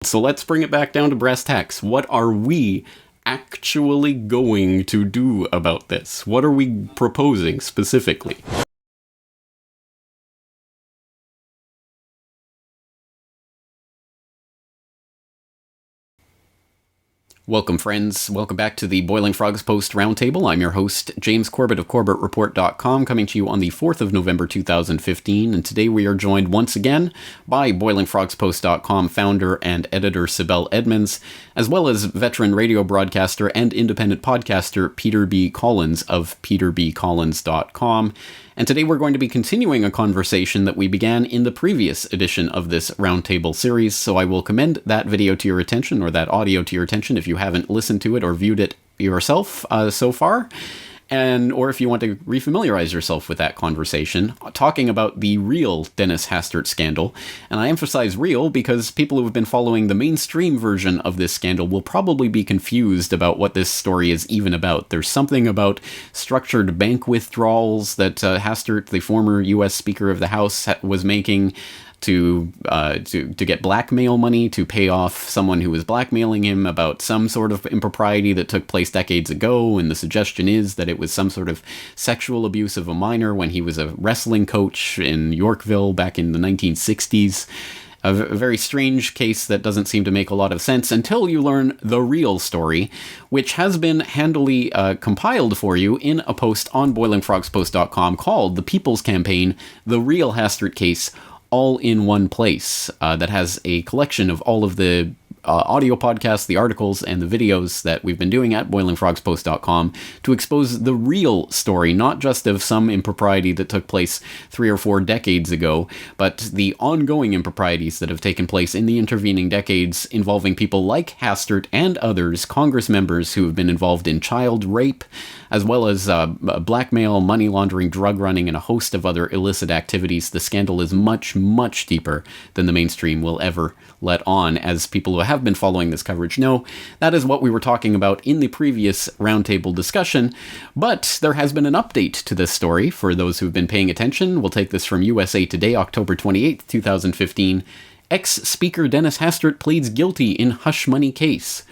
So let's bring it back down to brass tacks. What are we actually going to do about this? What are we proposing specifically? Welcome, friends. Welcome back to the Boiling Frogs Post Roundtable. I'm your host, James Corbett of CorbettReport.com, coming to you on the 4th of November 2015, and today we are joined once again by BoilingFrogsPost.com founder and editor Sibel Edmonds, as well as veteran radio broadcaster and independent podcaster Peter B. Collins of PeterBCollins.com. And today we're going to be continuing a conversation that we began in the previous edition of this Roundtable series, so I will commend that video to your attention, or that audio to your attention, if you haven't listened to it or viewed it yourself so far. Or if you want to refamiliarize yourself with that conversation, talking about the real Dennis Hastert scandal. And I emphasize real because people who have been following the mainstream version of this scandal will probably be confused about what this story is even about. There's something about structured bank withdrawals that Hastert, the former U.S. Speaker of the House, was making to get blackmail money to pay off someone who was blackmailing him about some sort of impropriety that took place decades ago, and the suggestion is that it was some sort of sexual abuse of a minor when he was a wrestling coach in Yorkville back in the 1960s. A very strange case that doesn't seem to make a lot of sense until you learn the real story, which has been handily compiled for you in a post on BoilingFrogsPost.com called The People's Campaign, The Real Hastert Case, all in one place, that has a collection of all of the audio podcasts, the articles, and the videos that we've been doing at BoilingFrogsPost.com to expose the real story, not just of some impropriety that took place 3 or 4 decades ago, but the ongoing improprieties that have taken place in the intervening decades involving people like Hastert and others, Congress members who have been involved in child rape, as well as blackmail, money laundering, drug running, and a host of other illicit activities. The scandal is much, much deeper than the mainstream will ever let on, as people who have been following this coverage know. That is what we were talking about in the previous roundtable discussion, but there has been an update to this story for those who've been paying attention. We'll take this from USA Today, October 28th, 2015. Ex-Speaker Dennis Hastert pleads guilty in hush money case.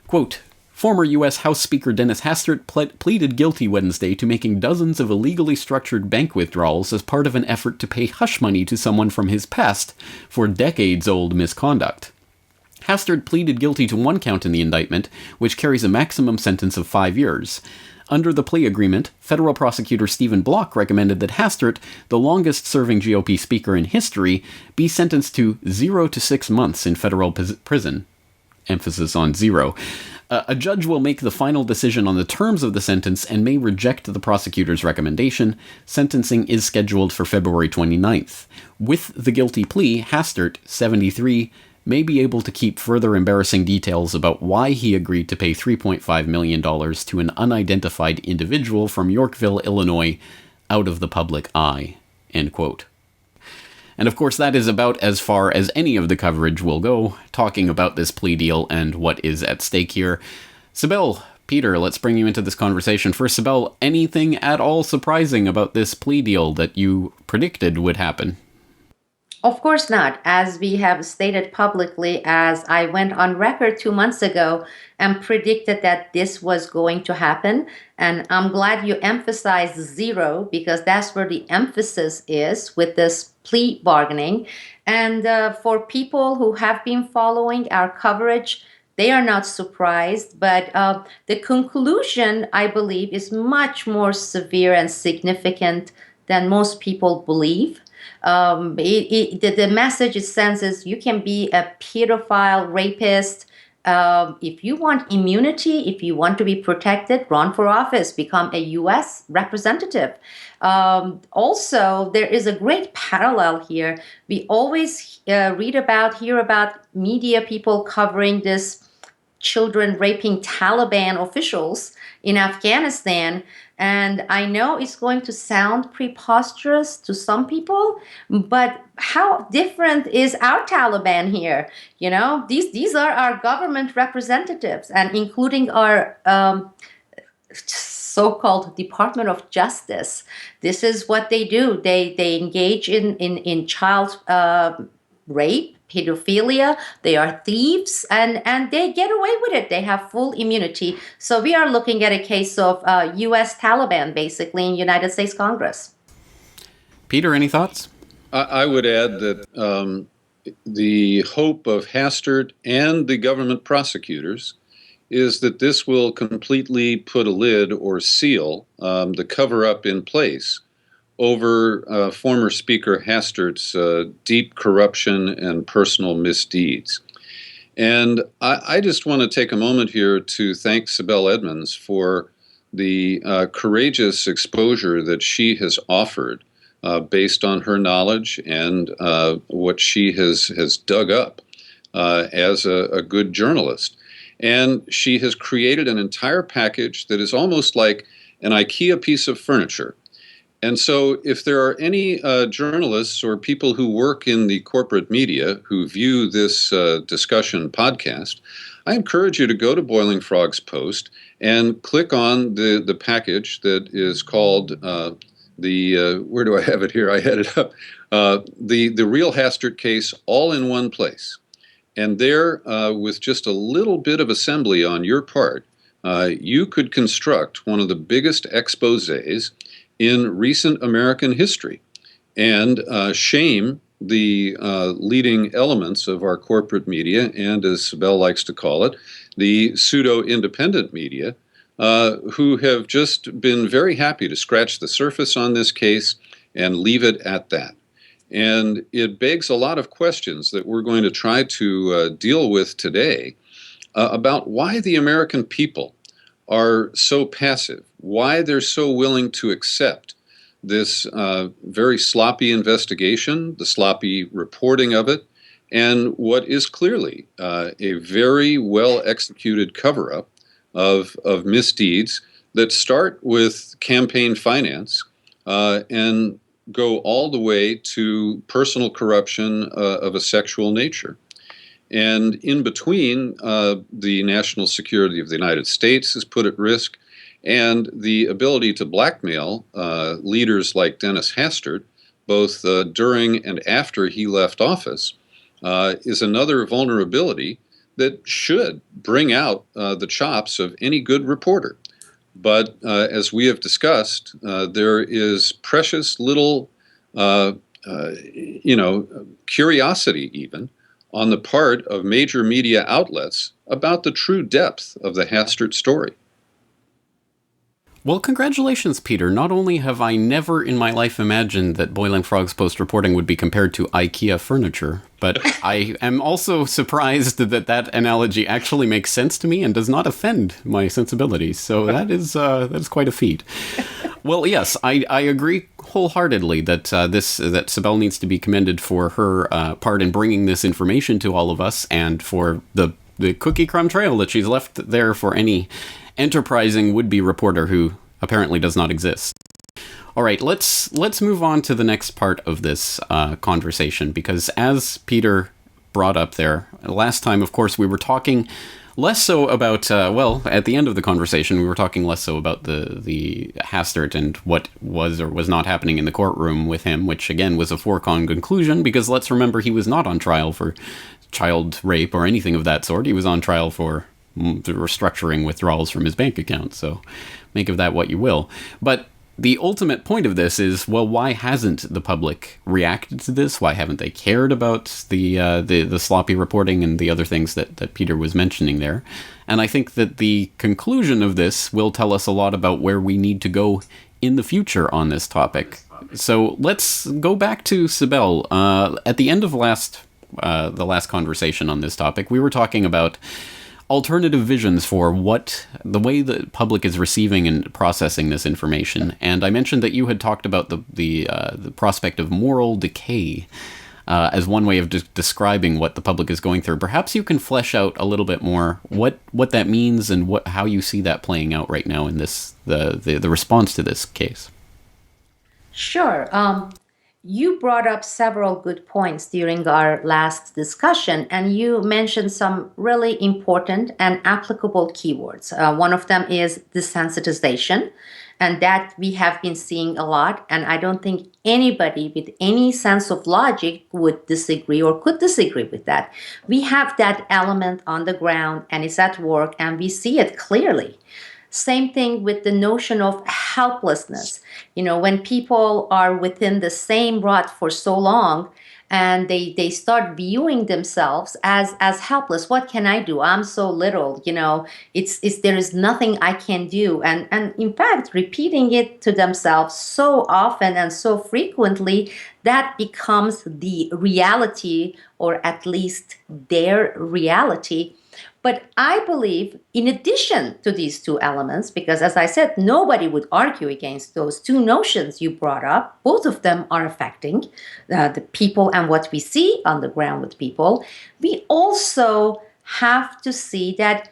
Quote, former U.S. House Speaker Dennis Hastert pleaded guilty Wednesday to making dozens of illegally structured bank withdrawals as part of an effort to pay hush money to someone from his past for decades-old misconduct. Hastert pleaded guilty to one count in the indictment, which carries a maximum sentence of 5 years. Under the plea agreement, federal prosecutor Stephen Block recommended that Hastert, the longest-serving GOP speaker in history, be sentenced to 0 to 6 months in federal prison. Emphasis on 0. A judge will make the final decision on the terms of the sentence and may reject the prosecutor's recommendation. Sentencing is scheduled for February 29th. With the guilty plea, Hastert, 73, may be able to keep further embarrassing details about why he agreed to pay $3.5 million to an unidentified individual from Yorkville, Illinois, out of the public eye. End quote. And of course, that is about as far as any of the coverage will go, talking about this plea deal and what is at stake here. Sibel, Peter, let's bring you into this conversation. First, Sibel, anything at all surprising about this plea deal that you predicted would happen? Of course not. As we have stated publicly, as I went on record 2 months ago and predicted that this was going to happen. And I'm glad you emphasized 0 because that's where the emphasis is with this plea bargaining. And for people who have been following our coverage, they are not surprised, but the conclusion, I believe, is much more severe and significant than most people believe. The message it sends is you can be a pedophile, rapist. If you want immunity, if you want to be protected, run for office, become a U.S. representative. Also, there is a great parallel here. We always hear about media people covering this children raping Taliban officials in Afghanistan. And I know it's going to sound preposterous to some people, but how different is our Taliban here? You know, these are our government representatives, and including our so-called Department of Justice. This is what they do. They engage in child rape. pedophilia, they are thieves, and they get away with it. They have full immunity. So we are looking at a case of U.S. Taliban, basically, in United States Congress. Peter, any thoughts? I would add that the hope of Hastert and the government prosecutors is that this will completely put a lid or seal the cover-up in place over former Speaker Hastert's deep corruption and personal misdeeds. And I just want to take a moment here to thank Sibel Edmonds for the courageous exposure that she has offered based on her knowledge and what she has dug up as a good journalist. And she has created an entire package that is almost like an IKEA piece of furniture. And so if there are any journalists or people who work in the corporate media who view this discussion podcast, I encourage you to go to Boiling Frogs Post and click on the package that is called where do I have it here? I had it up. The Real Hastert Case, all in one place. And there, with just a little bit of assembly on your part, you could construct one of the biggest exposés in recent American history and shame the leading elements of our corporate media and, as Sibel likes to call it, the pseudo-independent media, who have just been very happy to scratch the surface on this case and leave it at that. And it begs a lot of questions that we're going to try to deal with today about why the American people are so passive, why they're so willing to accept this very sloppy investigation, the sloppy reporting of it, and what is clearly a very well-executed cover-up of misdeeds that start with campaign finance and go all the way to personal corruption of a sexual nature. And in between, the national security of the United States is put at risk, and the ability to blackmail leaders like Dennis Hastert, both during and after he left office, is another vulnerability that should bring out the chops of any good reporter. But as we have discussed, there is precious little, curiosity even on the part of major media outlets about the true depth of the Hastert story. Well, congratulations, Peter. Not only have I never in my life imagined that Boiling Frogs Post reporting would be compared to IKEA furniture, but I am also surprised that that analogy actually makes sense to me and does not offend my sensibilities. So that is quite a feat. Well, yes, I agree wholeheartedly that that Sibel needs to be commended for her part in bringing this information to all of us, and for the cookie crumb trail that she's left there for any enterprising would-be reporter who apparently does not exist. All right, let's move on to the next part of this conversation, because as Peter brought up there last time, of course, we were talking less so about, at the end of the conversation, we were talking less so about the Hastert and what was or was not happening in the courtroom with him, which again was a foregone conclusion, because let's remember he was not on trial for child rape or anything of that sort. He was on trial for the restructuring withdrawals from his bank account, so make of that what you will. But the ultimate point of this is, well, why hasn't the public reacted to this? Why haven't they cared about the sloppy reporting and the other things that Peter was mentioning there? And I think that the conclusion of this will tell us a lot about where we need to go in the future on this topic. So let's go back to Sibel. At the end of the last conversation on this topic, we were talking about alternative visions for what the way the public is receiving and processing this information. And I mentioned that you had talked about the prospect of moral decay as one way of describing what the public is going through. Perhaps you can flesh out a little bit more what that means and how you see that playing out right now in this the response to this case. Sure. you brought up several good points during our last discussion, and you mentioned some really important and applicable keywords. One of them is desensitization, and that we have been seeing a lot. And I don't think anybody with any sense of logic would disagree or could disagree with that. We have that element on the ground, and it's at work, and we see it clearly. Same thing with the notion of helplessness. When people are within the same rut for so long and they start viewing themselves as helpless. What can I do? I'm so little, it's there is nothing I can do. And in fact, repeating it to themselves so often and so frequently, that becomes the reality, or at least their reality. But I believe, in addition to these two elements, because as I said, nobody would argue against those two notions you brought up, both of them are affecting the people and what we see on the ground with people. We also have to see that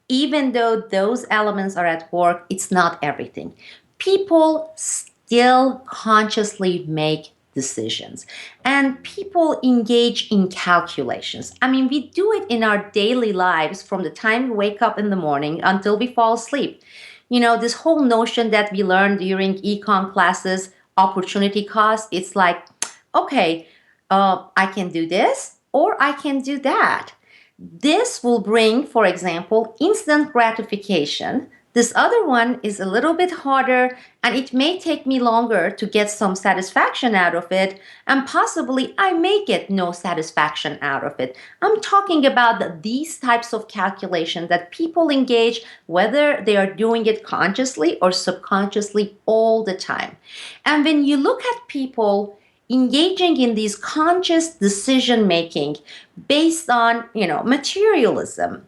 even though those elements are at work, it's not everything. People still consciously make decisions, and people engage in calculations. I mean, we do it in our daily lives from the time we wake up in the morning until we fall asleep. This whole notion that we learned during econ classes, opportunity cost, it's like, okay, I can do this or I can do that. This will bring, for example, instant gratification. This other one is a little bit harder, and it may take me longer to get some satisfaction out of it, and possibly I may get no satisfaction out of it. I'm talking about these types of calculations that people engage, whether they are doing it consciously or subconsciously, all the time. And when you look at people engaging in these conscious decision making based on materialism,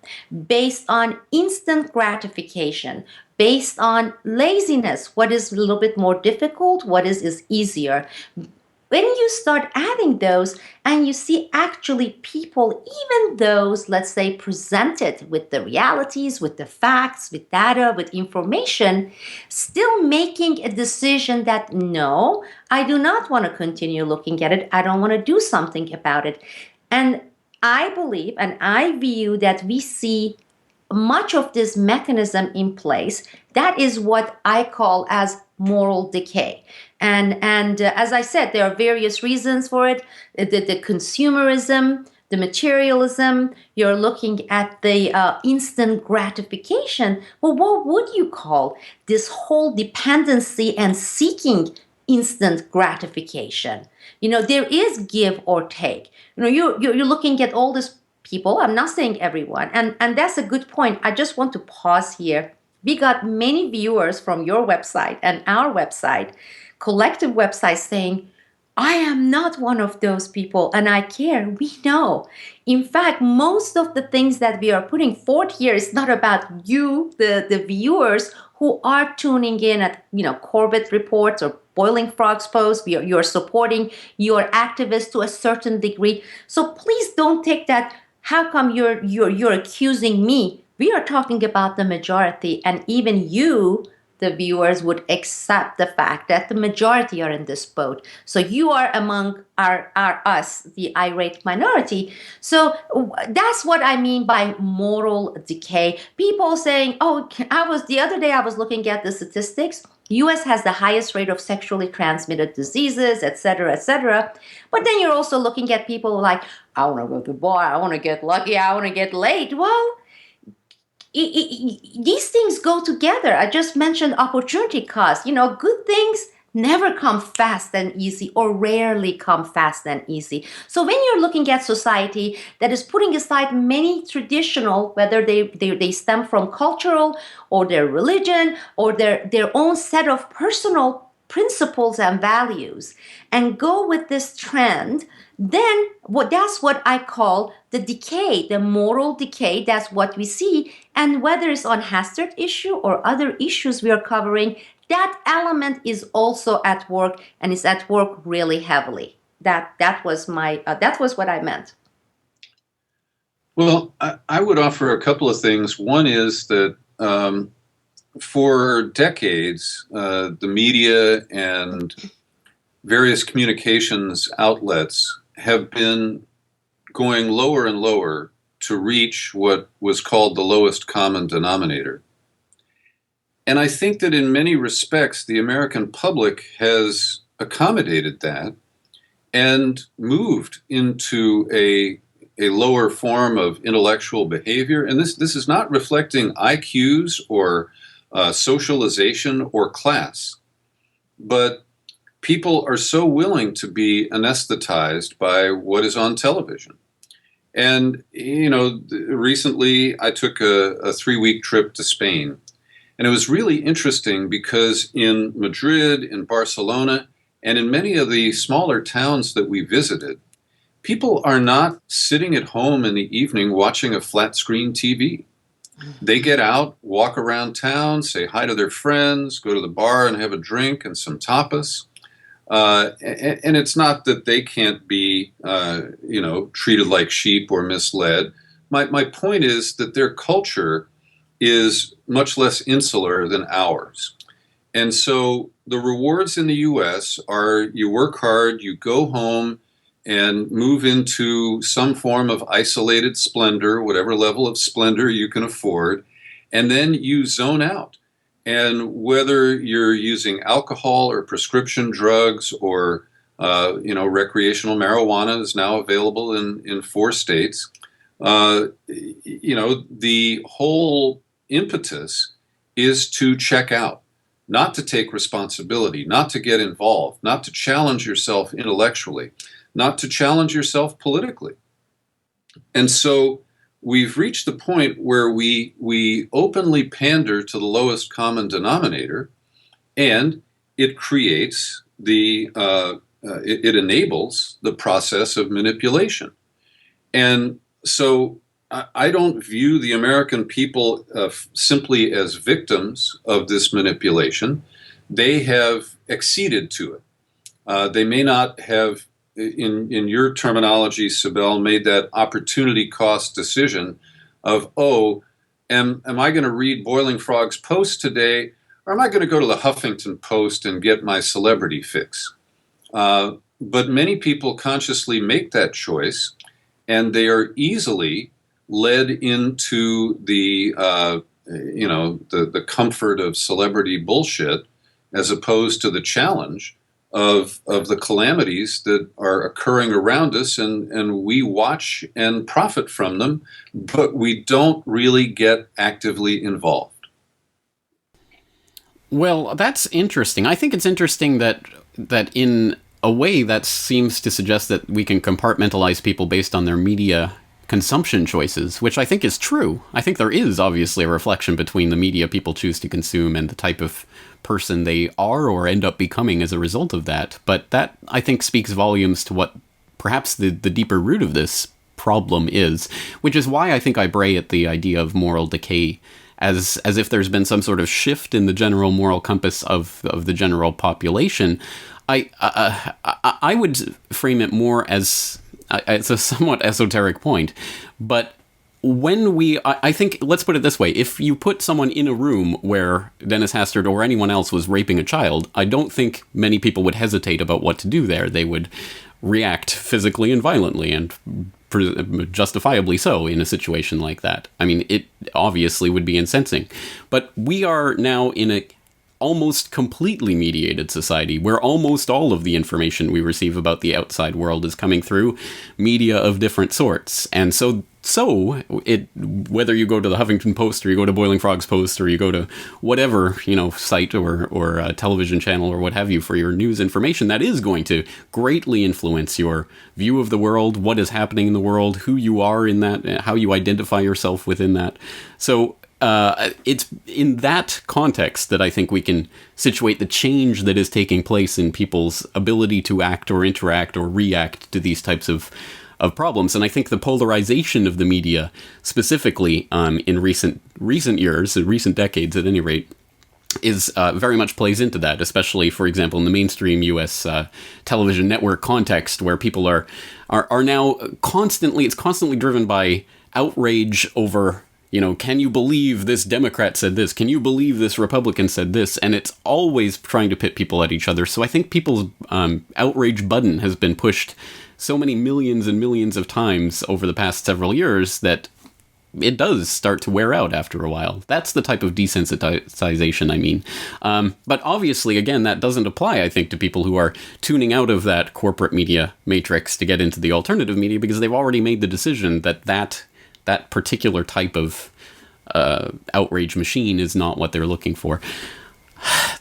based on instant gratification, based on laziness, what is a little bit more difficult, what is easier. When you start adding those and you see actually people, even those, let's say, presented with the realities, with the facts, with data, with information, still making a decision that, no, I do not want to continue looking at it. I don't want to do something about it. And I believe and I view that we see much of this mechanism in place. That is what I call as moral decay. And as I said, there are various reasons for it. The consumerism, the materialism, you're looking at the instant gratification. Well, what would you call this whole dependency and seeking instant gratification? There is give or take. You're looking at all these people. I'm not saying everyone. And that's a good point. I just want to pause here. We got many viewers from your website and our website, collective websites, saying, I am not one of those people and I care. We know. In fact, most of the things that we are putting forth here is not about you, the viewers who are tuning in at Corbett Reports or Boiling Frogs Post. You're supporting your activists to a certain degree. So please don't take that. How come you're accusing me? We are talking about the majority, and even you, the viewers, would accept the fact that the majority are in this boat. So you are among our us, the irate minority. So that's what I mean by moral decay. People saying, oh, the other day I was looking at the statistics. U.S. has the highest rate of sexually transmitted diseases, et cetera, et cetera. But then you're also looking at people like, I want to go to the bar, I want to get lucky, I want to get laid. Well, these things go together. I just mentioned opportunity cost. Good things never come fast and easy, or rarely come fast and easy. So when you're looking at society that is putting aside many traditional, whether they stem from cultural or their religion or their own set of personal principles and values, and go with this trend, then that's what I call the decay, the moral decay. That's what we see. And whether it's on Hastert issue or other issues we are covering, that element is also at work, and it's at work really heavily. That was what I meant. Well, I would offer a couple of things. One is that for decades, the media and various communications outlets have been going lower and lower to reach what was called the lowest common denominator. And I think that in many respects, the American public has accommodated that and moved into a lower form of intellectual behavior. And this is not reflecting IQs or socialization or class, but people are so willing to be anesthetized by what is on television. And, recently I took a 3-week trip to Spain. And it was really interesting because in Madrid, in Barcelona, and in many of the smaller towns that we visited, people are not sitting at home in the evening watching a flat screen TV. They get out, walk around town, say hi to their friends, go to the bar and have a drink and some tapas. And it's not that they can't be, treated like sheep or misled. My point is that their culture is much less insular than ours. And so the rewards in the U.S. are you work hard, you go home and move into some form of isolated splendor, whatever level of splendor you can afford, and then you zone out. And whether you're using alcohol or prescription drugs or, recreational marijuana is now available in 4 states, the whole impetus is to check out, not to take responsibility, not to get involved, not to challenge yourself intellectually, not to challenge yourself politically. And so we've reached the point where we openly pander to the lowest common denominator, and it creates it enables the process of manipulation. And so I don't view the American people simply as victims of this manipulation. They have acceded to it. They may not have, in your terminology, Sibel, made that opportunity cost decision of, am I going to read Boiling Frog's post today, or am I going to go to the Huffington Post and get my celebrity fix? But many people consciously make that choice, and they are easily led into the comfort of celebrity bullshit, as opposed to the challenge of the calamities that are occurring around us, and we watch and profit from them, but we don't really get actively involved. Well, that's interesting. I think it's interesting that in a way that seems to suggest that we can compartmentalize people based on their media consumption choices, which I think is true. I think there is obviously a reflection between the media people choose to consume and the type of person they are or end up becoming as a result of that. But that, I think, speaks volumes to what perhaps the deeper root of this problem is, which is why I think I bray at the idea of moral decay as if there's been some sort of shift in the general moral compass of the general population. I would frame it more as it's a somewhat esoteric point, but I think, let's put it this way, if you put someone in a room where Dennis Hastert or anyone else was raping a child, I don't think many people would hesitate about what to do there. They would react physically and violently, and justifiably so, in a situation like that. I mean, it obviously would be incensing. But we are now in a almost completely mediated society where almost all of the information we receive about the outside world is coming through media of different sorts. And so whether you go to the Huffington Post or you go to Boiling Frog's Post or you go to whatever, site or television channel or what have you for your news information, that is going to greatly influence your view of the world, what is happening in the world, who you are in that, how you identify yourself within that. So it's in that context that I think we can situate the change that is taking place in people's ability to act or interact or react to these types of problems. And I think the polarization of the media, specifically in recent years, recent decades at any rate, is very much plays into that, especially, for example, in the mainstream U.S. Television network context, where people are now constantly driven by outrage over can you believe this Democrat said this? Can you believe this Republican said this? And it's always trying to pit people at each other. So I think people's outrage button has been pushed so many millions and millions of times over the past several years that it does start to wear out after a while. That's the type of desensitization I mean. But obviously, again, that doesn't apply, I think, to people who are tuning out of that corporate media matrix to get into the alternative media, because they've already made the decision that particular type of outrage machine is not what they're looking for.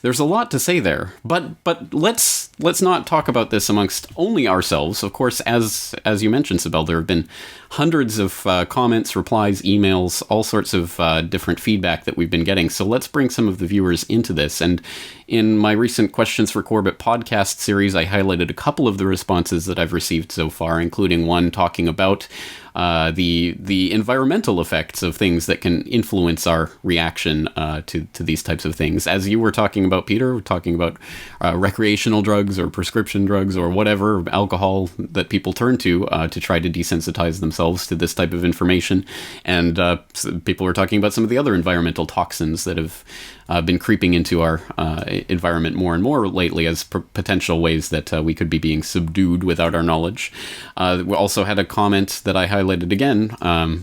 There's a lot to say there, but let's not talk about this amongst only ourselves. Of course, as you mentioned, Sibel, there have been hundreds of comments, replies, emails, all sorts of different feedback that we've been getting. So let's bring some of the viewers into this. And in my recent Questions for Corbett podcast series, I highlighted a couple of the responses that I've received so far, including one talking about the environmental effects of things that can influence our reaction to these types of things. As you were talking about, Peter, we're talking about recreational drugs or prescription drugs or whatever, alcohol that people turn to try to desensitize themselves to this type of information. And people were talking about some of the other environmental toxins that have been creeping into our environment more and more lately as potential ways that we could be being subdued without our knowledge. We also had a comment that I highlighted again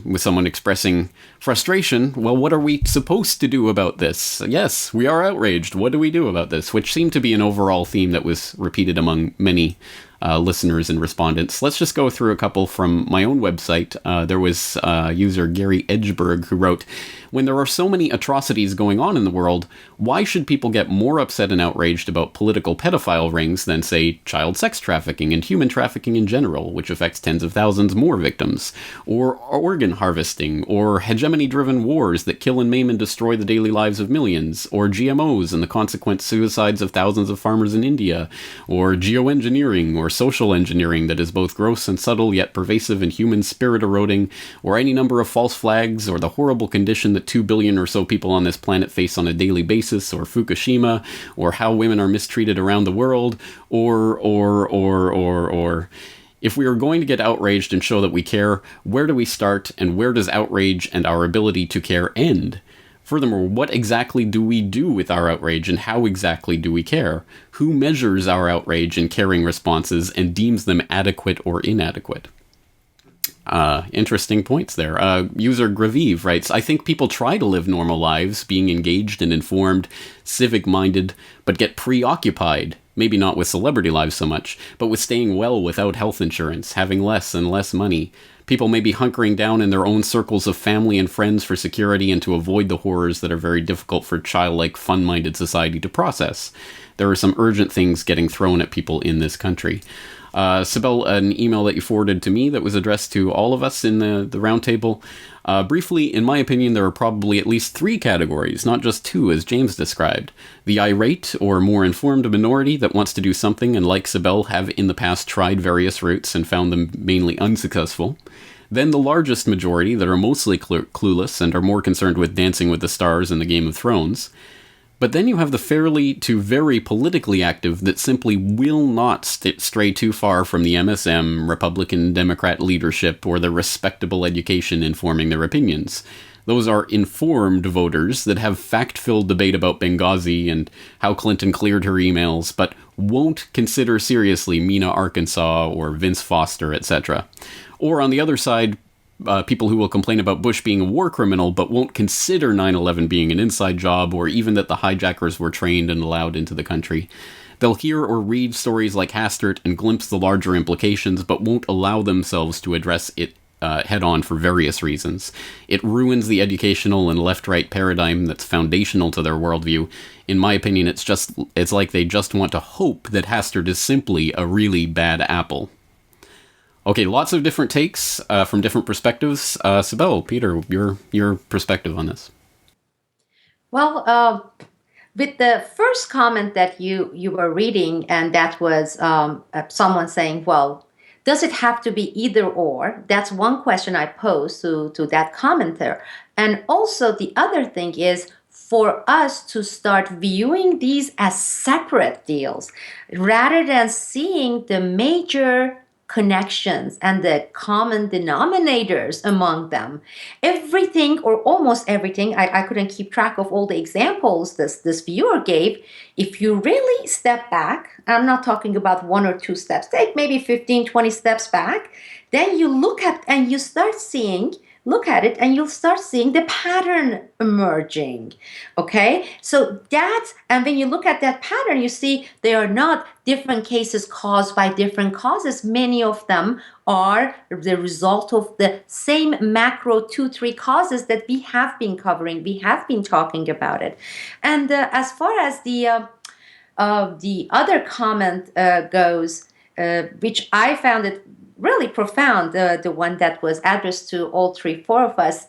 with someone expressing frustration. Well, what are we supposed to do about this? Yes, we are outraged. What do we do about this? Which seemed to be an overall theme that was repeated among many listeners and respondents. Let's just go through a couple from my own website. There was user Gary Edgeberg who wrote, "When there are so many atrocities going on in the world, why should people get more upset and outraged about political pedophile rings than, say, child sex trafficking and human trafficking in general, which affects tens of thousands more victims, or organ harvesting, or hegemony-driven wars that kill and maim and destroy the daily lives of millions, or GMOs and the consequent suicides of thousands of farmers in India, or geoengineering, or social engineering that is both gross and subtle yet pervasive and human spirit eroding, or any number of false flags, or the horrible condition that 2 billion or so people on this planet face on a daily basis, or Fukushima, or how women are mistreated around the world, or. If we are going to get outraged and show that we care, where do we start, and where does outrage and our ability to care end? Furthermore, what exactly do we do with our outrage, and how exactly do we care? Who measures our outrage and caring responses and deems them adequate or inadequate?" Interesting points there. User Graviv writes, "I think people try to live normal lives, being engaged and informed, civic-minded, but get preoccupied, maybe not with celebrity lives so much, but with staying well without health insurance, having less and less money. People may be hunkering down in their own circles of family and friends for security and to avoid the horrors that are very difficult for childlike, fun-minded society to process. There are some urgent things getting thrown at people in this country." Sibel, an email that you forwarded to me that was addressed to all of us in the roundtable. Briefly, in my opinion, there are probably at least 3 categories, not just 2, as James described. The irate, or more informed minority that wants to do something and, like Sibel, have in the past tried various routes and found them mainly unsuccessful. Then the largest majority that are mostly clueless and are more concerned with Dancing with the Stars and the Game of Thrones. But then you have the fairly to very politically active that simply will not stray too far from the MSM, Republican Democrat leadership, or the respectable education informing their opinions. Those are informed voters that have fact-filled debate about Benghazi and how Clinton cleared her emails, but won't consider seriously Mena, Arkansas, or Vince Foster, etc. Or on the other side, people who will complain about Bush being a war criminal but won't consider 9/11 being an inside job, or even that the hijackers were trained and allowed into the country. They'll hear or read stories like Hastert and glimpse the larger implications, but won't allow themselves to address it head-on for various reasons. It ruins the educational and left-right paradigm that's foundational to their worldview. In my opinion, it's like they just want to hope that Hastert is simply a really bad apple. Okay, lots of different takes from different perspectives. Sibel, Peter, your perspective on this. Well, with the first comment that you were reading, and that was someone saying, well, does it have to be either or? That's one question I posed to that commenter. And also the other thing is for us to start viewing these as separate deals rather than seeing the major connections and the common denominators among them. Everything, or almost everything, I couldn't keep track of all the examples this viewer gave. If you really step back, I'm not talking about 1 or 2 steps, take maybe 15, 20 steps back, then you look at and you start seeing, look at it and you'll start seeing the pattern emerging. Okay, so that's, and when you look at that pattern, you see they are not different cases caused by different causes. Many of them are the result of the same macro 2, 3 causes that we have been covering, we have been talking about it. And as far as the other comment goes, which I found it really profound, the one that was addressed to all 3, 4 of us,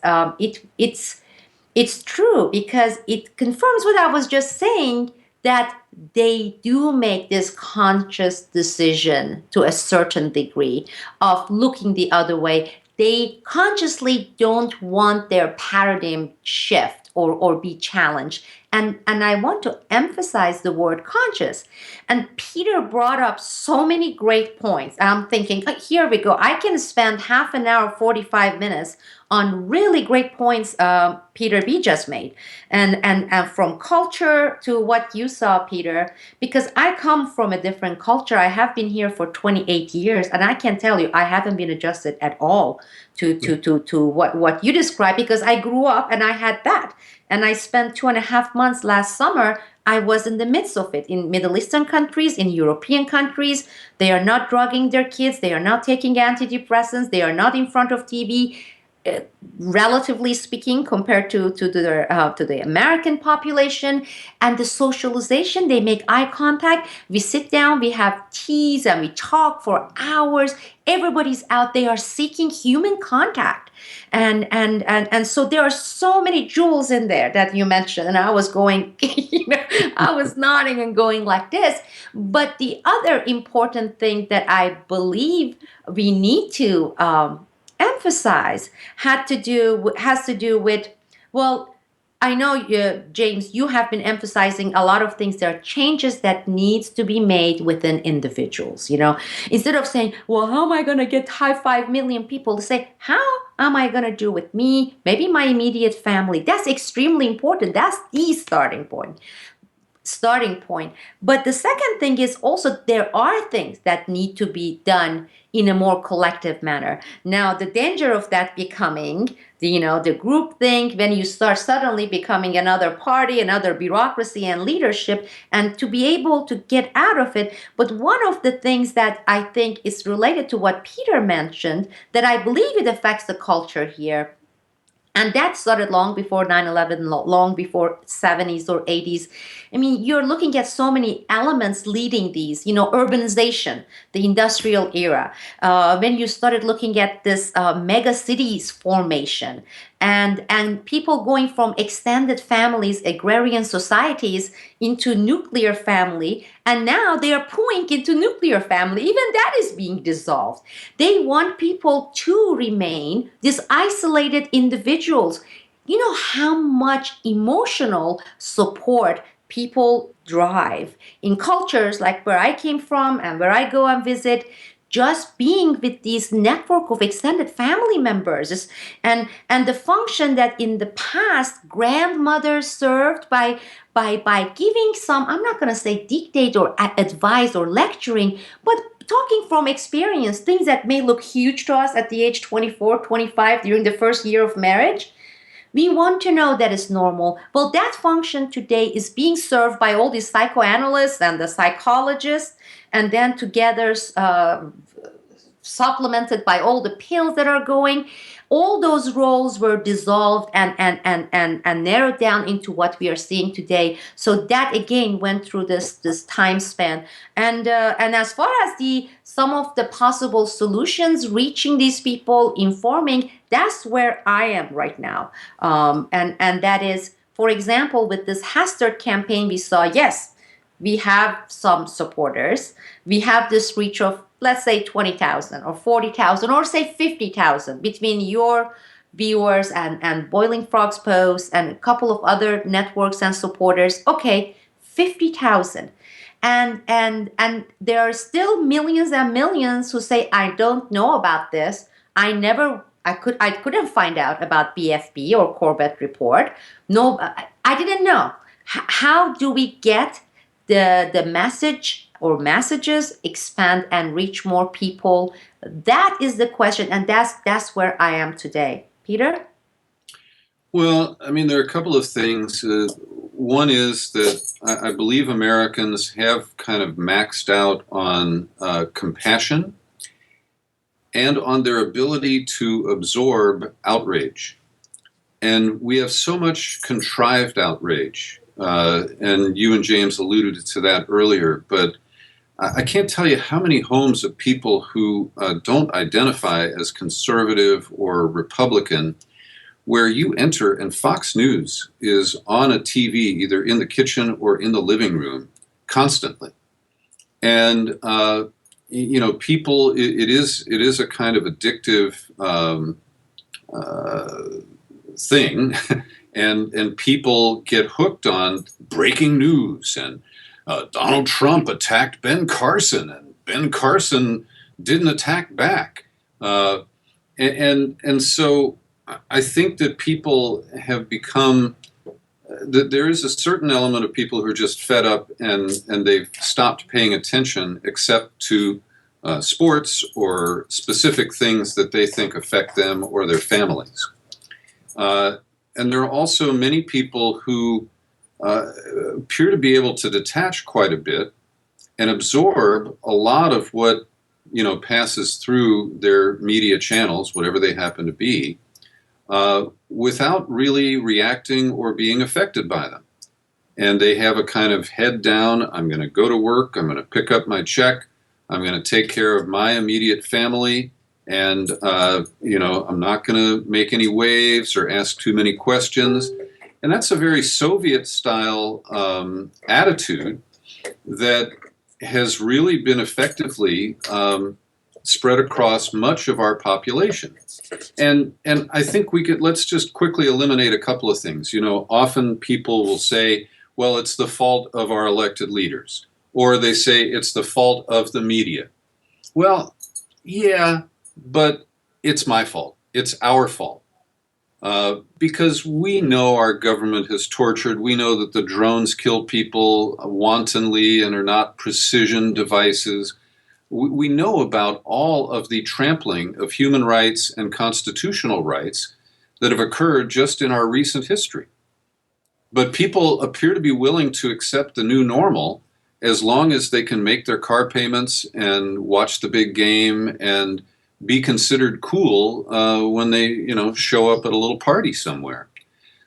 it's true because it confirms what I was just saying, that they do make this conscious decision to a certain degree of looking the other way. They consciously don't want their paradigm shift or be challenged. And I want to emphasize the word conscious. And Peter brought up so many great points. I'm thinking, here we go. I can spend half an hour, 45 minutes on really great points Peter B just made. And from culture to what you saw, Peter, because I come from a different culture. I have been here for 28 years, and I can tell you I haven't been adjusted at all to what you described, because I grew up and I had that. And I spent 2.5 months last summer. I was in the midst of it in Middle Eastern countries, in European countries. They are not drugging their kids. They are not taking antidepressants. They are not in front of TV. Relatively speaking, compared to the American population, and the socialization, they make eye contact. We sit down, we have teas, and we talk for hours. Everybody's out there seeking human contact, and so there are so many jewels in there that you mentioned. And I was going, I was nodding and going like this. But the other important thing that I believe we need to emphasize has to do with, well, I know, James, you have been emphasizing a lot of things. There are changes that needs to be made within individuals. Instead of saying, well, how am I going to get 5 million people to say, how am I going to do with me, maybe my immediate family? That's extremely important. That's the starting point. But the second thing is also there are things that need to be done in a more collective manner. Now, the danger of that becoming, the group think, when you start suddenly becoming another party, another bureaucracy and leadership, and to be able to get out of it. But one of the things that I think is related to what Peter mentioned, that I believe it affects the culture here, and that started long before 9/11, long before 70s or 80s. I mean, you're looking at so many elements leading these, urbanization, the industrial era. When you started looking at this mega cities formation, and people going from extended families, agrarian societies, into nuclear family, and now they are pouring into nuclear family. Even that is being dissolved. They want people to remain these isolated individuals. You know how much emotional support people drive in cultures like where I came from and where I go and visit. Just being with this network of extended family members, and the function that in the past grandmothers served by giving some, I'm not going to say dictate or advise or lecturing, but talking from experience, things that may look huge to us at the age 24, 25 during the first year of marriage. We want to know that it's normal. Well, that function today is being served by all these psychoanalysts and the psychologists, and then together supplemented by all the pills that are going. All those roles were dissolved and narrowed down into what we are seeing today. So that again went through this time span. And as far as some of the possible solutions, reaching these people, informing, that's where I am right now. And that is, for example, with this Hastert campaign, we saw, yes, we have some supporters. We have this reach of, let's say, 20,000 or 40,000 or say 50,000 between your viewers and Boiling Frogs Post and a couple of other networks and supporters. Okay, 50,000. And there are still millions and millions who say, I don't know about this. I couldn't find out about BFB or Corbett Report. No, I didn't know. How do we get the message or messages expand and reach more people? That is the question, and that's where I am today. Peter? Well, I mean, there are a couple of things. One is that I believe Americans have kind of maxed out on compassion and on their ability to absorb outrage. And we have so much contrived outrage. And you and James alluded to that earlier. But I can't tell you how many homes of people who don't identify as conservative or Republican, where you enter and Fox News is on a TV, either in the kitchen or in the living room, constantly. And people, it is a kind of addictive thing, and people get hooked on breaking news, and Donald Trump attacked Ben Carson, and Ben Carson didn't attack back, and so I think that people have become, that there is a certain element of people who are just fed up, and they've stopped paying attention except to sports or specific things that they think affect them or their families. And there are also many people who appear to be able to detach quite a bit and absorb a lot of what passes through their media channels, whatever they happen to be, without really reacting or being affected by them. And they have a kind of head down, I'm going to go to work, I'm going to pick up my check, I'm going to take care of my immediate family, and I'm not going to make any waves or ask too many questions. And that's a very Soviet-style attitude that has really been effectively spread across much of our population. And I think let's just quickly eliminate a couple of things. Often people will say, well, it's the fault of our elected leaders, or they say it's the fault of the media. Well, yeah, but it's my fault. It's our fault. Because we know our government has tortured. We know that the drones kill people wantonly and are not precision devices. We know about all of the trampling of human rights and constitutional rights that have occurred just in our recent history. But people appear to be willing to accept the new normal as long as they can make their car payments and watch the big game and be considered cool when they, show up at a little party somewhere.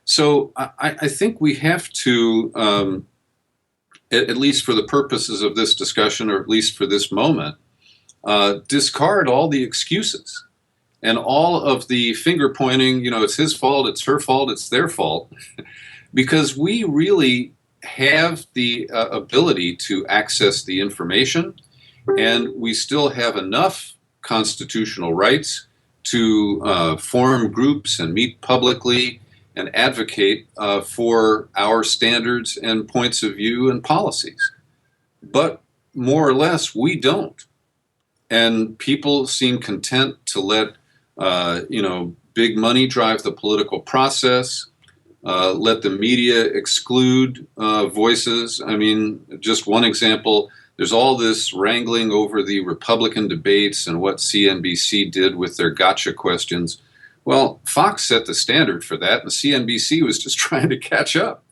So I think we have to, at least for the purposes of this discussion, or at least for this moment, discard all the excuses and all of the finger pointing, it's his fault, it's her fault, it's their fault, because we really have the ability to access the information, and we still have enough constitutional rights to form groups and meet publicly and advocate for our standards and points of view and policies. But more or less, we don't. And people seem content to let, big money drive the political process, let the media exclude voices. I mean, just one example, there's all this wrangling over the Republican debates and what CNBC did with their gotcha questions. Well, Fox set the standard for that, and CNBC was just trying to catch up.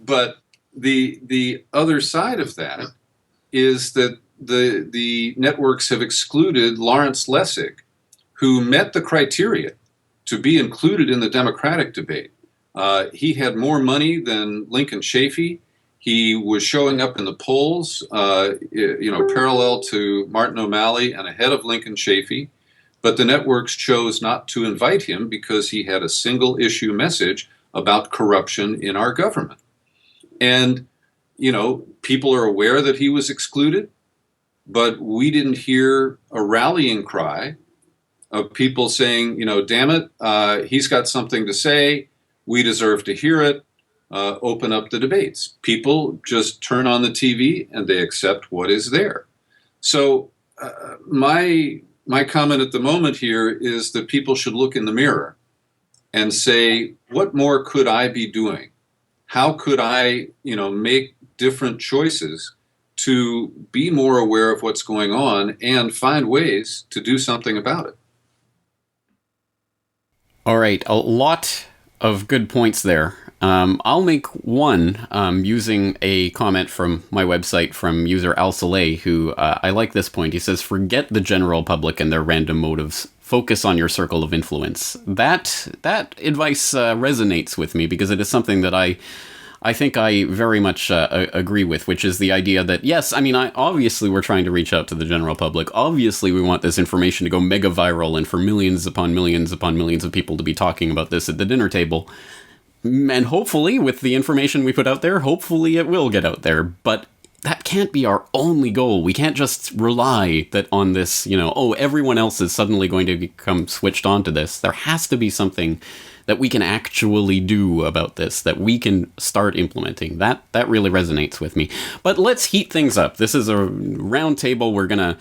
But the other side of that is that the networks have excluded Lawrence Lessig, who met the criteria to be included in the Democratic debate. He had more money than Lincoln Chafee. He was showing up in the polls, parallel to Martin O'Malley and ahead of Lincoln Chafee. But the networks chose not to invite him because he had a single issue message about corruption in our government. And, people are aware that he was excluded, but we didn't hear a rallying cry of people saying, damn it, he's got something to say. We deserve to hear it. open up the debates. People just turn on the TV and they accept what is there. So my comment at the moment here is that people should look in the mirror and say, what more could I be doing? How could I, make different choices to be more aware of what's going on and find ways to do something about it? All right, a lot of good points there. I'll make one using a comment from my website from user Al Saleh, who I like this point. He says, forget the general public and their random motives. Focus on your circle of influence. That advice resonates with me because it is something that I think I very much agree with, which is the idea that, yes, obviously we're trying to reach out to the general public. Obviously we want this information to go mega viral and for millions upon millions of people to be talking about this at the dinner table. And hopefully, with the information we put out there, hopefully it will get out there. But that can't be our only goal. We can't just rely on this, everyone else is suddenly going to become switched on to this. There has to be something that we can actually do about this, that we can start implementing. That really resonates with me. But let's heat things up. This is a round table. We're going to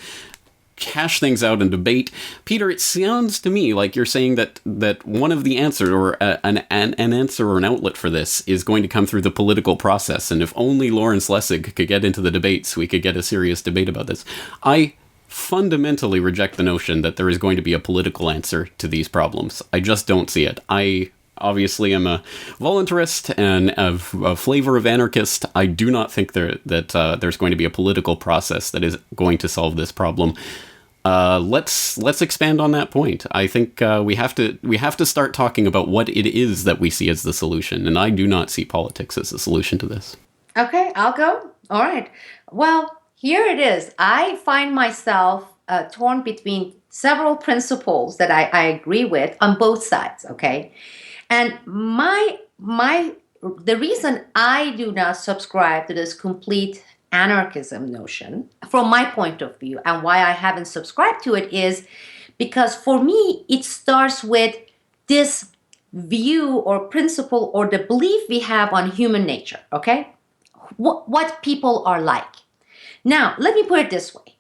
hash things out and debate. Peter, it sounds to me like you're saying that one of the answers, or an answer or an outlet for this, is going to come through the political process. And if only Lawrence Lessig could get into the debates, we could get a serious debate about this. I fundamentally reject the notion that there is going to be a political answer to these problems. I just don't see it. I obviously am a voluntarist and a flavor of anarchist. I do not think that there's going to be a political process that is going to solve this problem. Let's expand on that point. I think we have to start talking about what it is that we see as the solution, and I do not see politics as the solution to this. Okay, I'll go. All right. Well, here it is. I find myself torn between several principles that I agree with on both sides. Okay, and the reason I do not subscribe to this complete anarchism notion, from my point of view, and why I haven't subscribed to it, is because for me it starts with this view or principle or the belief we have on human nature. Okay, what people are like. Now, let me put it this way.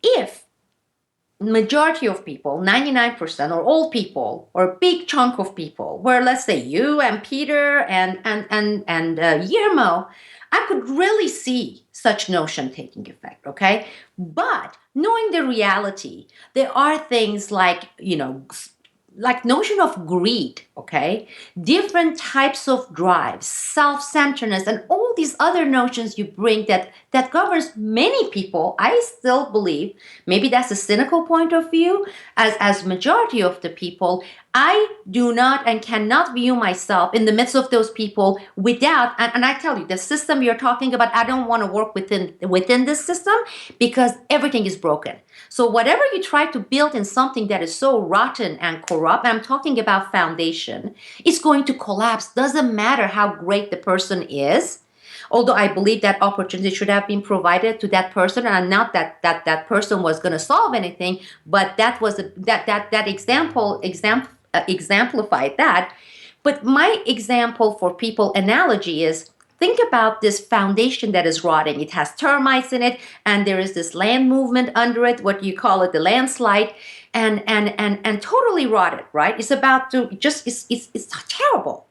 If majority of people, 99%, or all people, or a big chunk of people, where let's say you and Peter and Guillermo, I could really see such notion taking effect, okay? But knowing the reality, there are things like, like notion of greed, okay? Different types of drives, self-centeredness, and all these other notions you bring that governs many people. I still believe, maybe that's a cynical point of view, as majority of the people, I do not and cannot view myself in the midst of those people without, and I tell you, the system you're talking about, I don't want to work within this system because everything is broken. So whatever you try to build in something that is so rotten and corrupt, I'm talking about foundation, it's going to collapse. Doesn't matter how great the person is. Although I believe that opportunity should have been provided to that person, and not that person was going to solve anything, but that was that example exemplified that. But my example for people analogy is, think about this foundation that is rotting. It has termites in it, and there is this land movement under it, what you call it, the landslide, and totally rotted, right? It's about to it's terrible.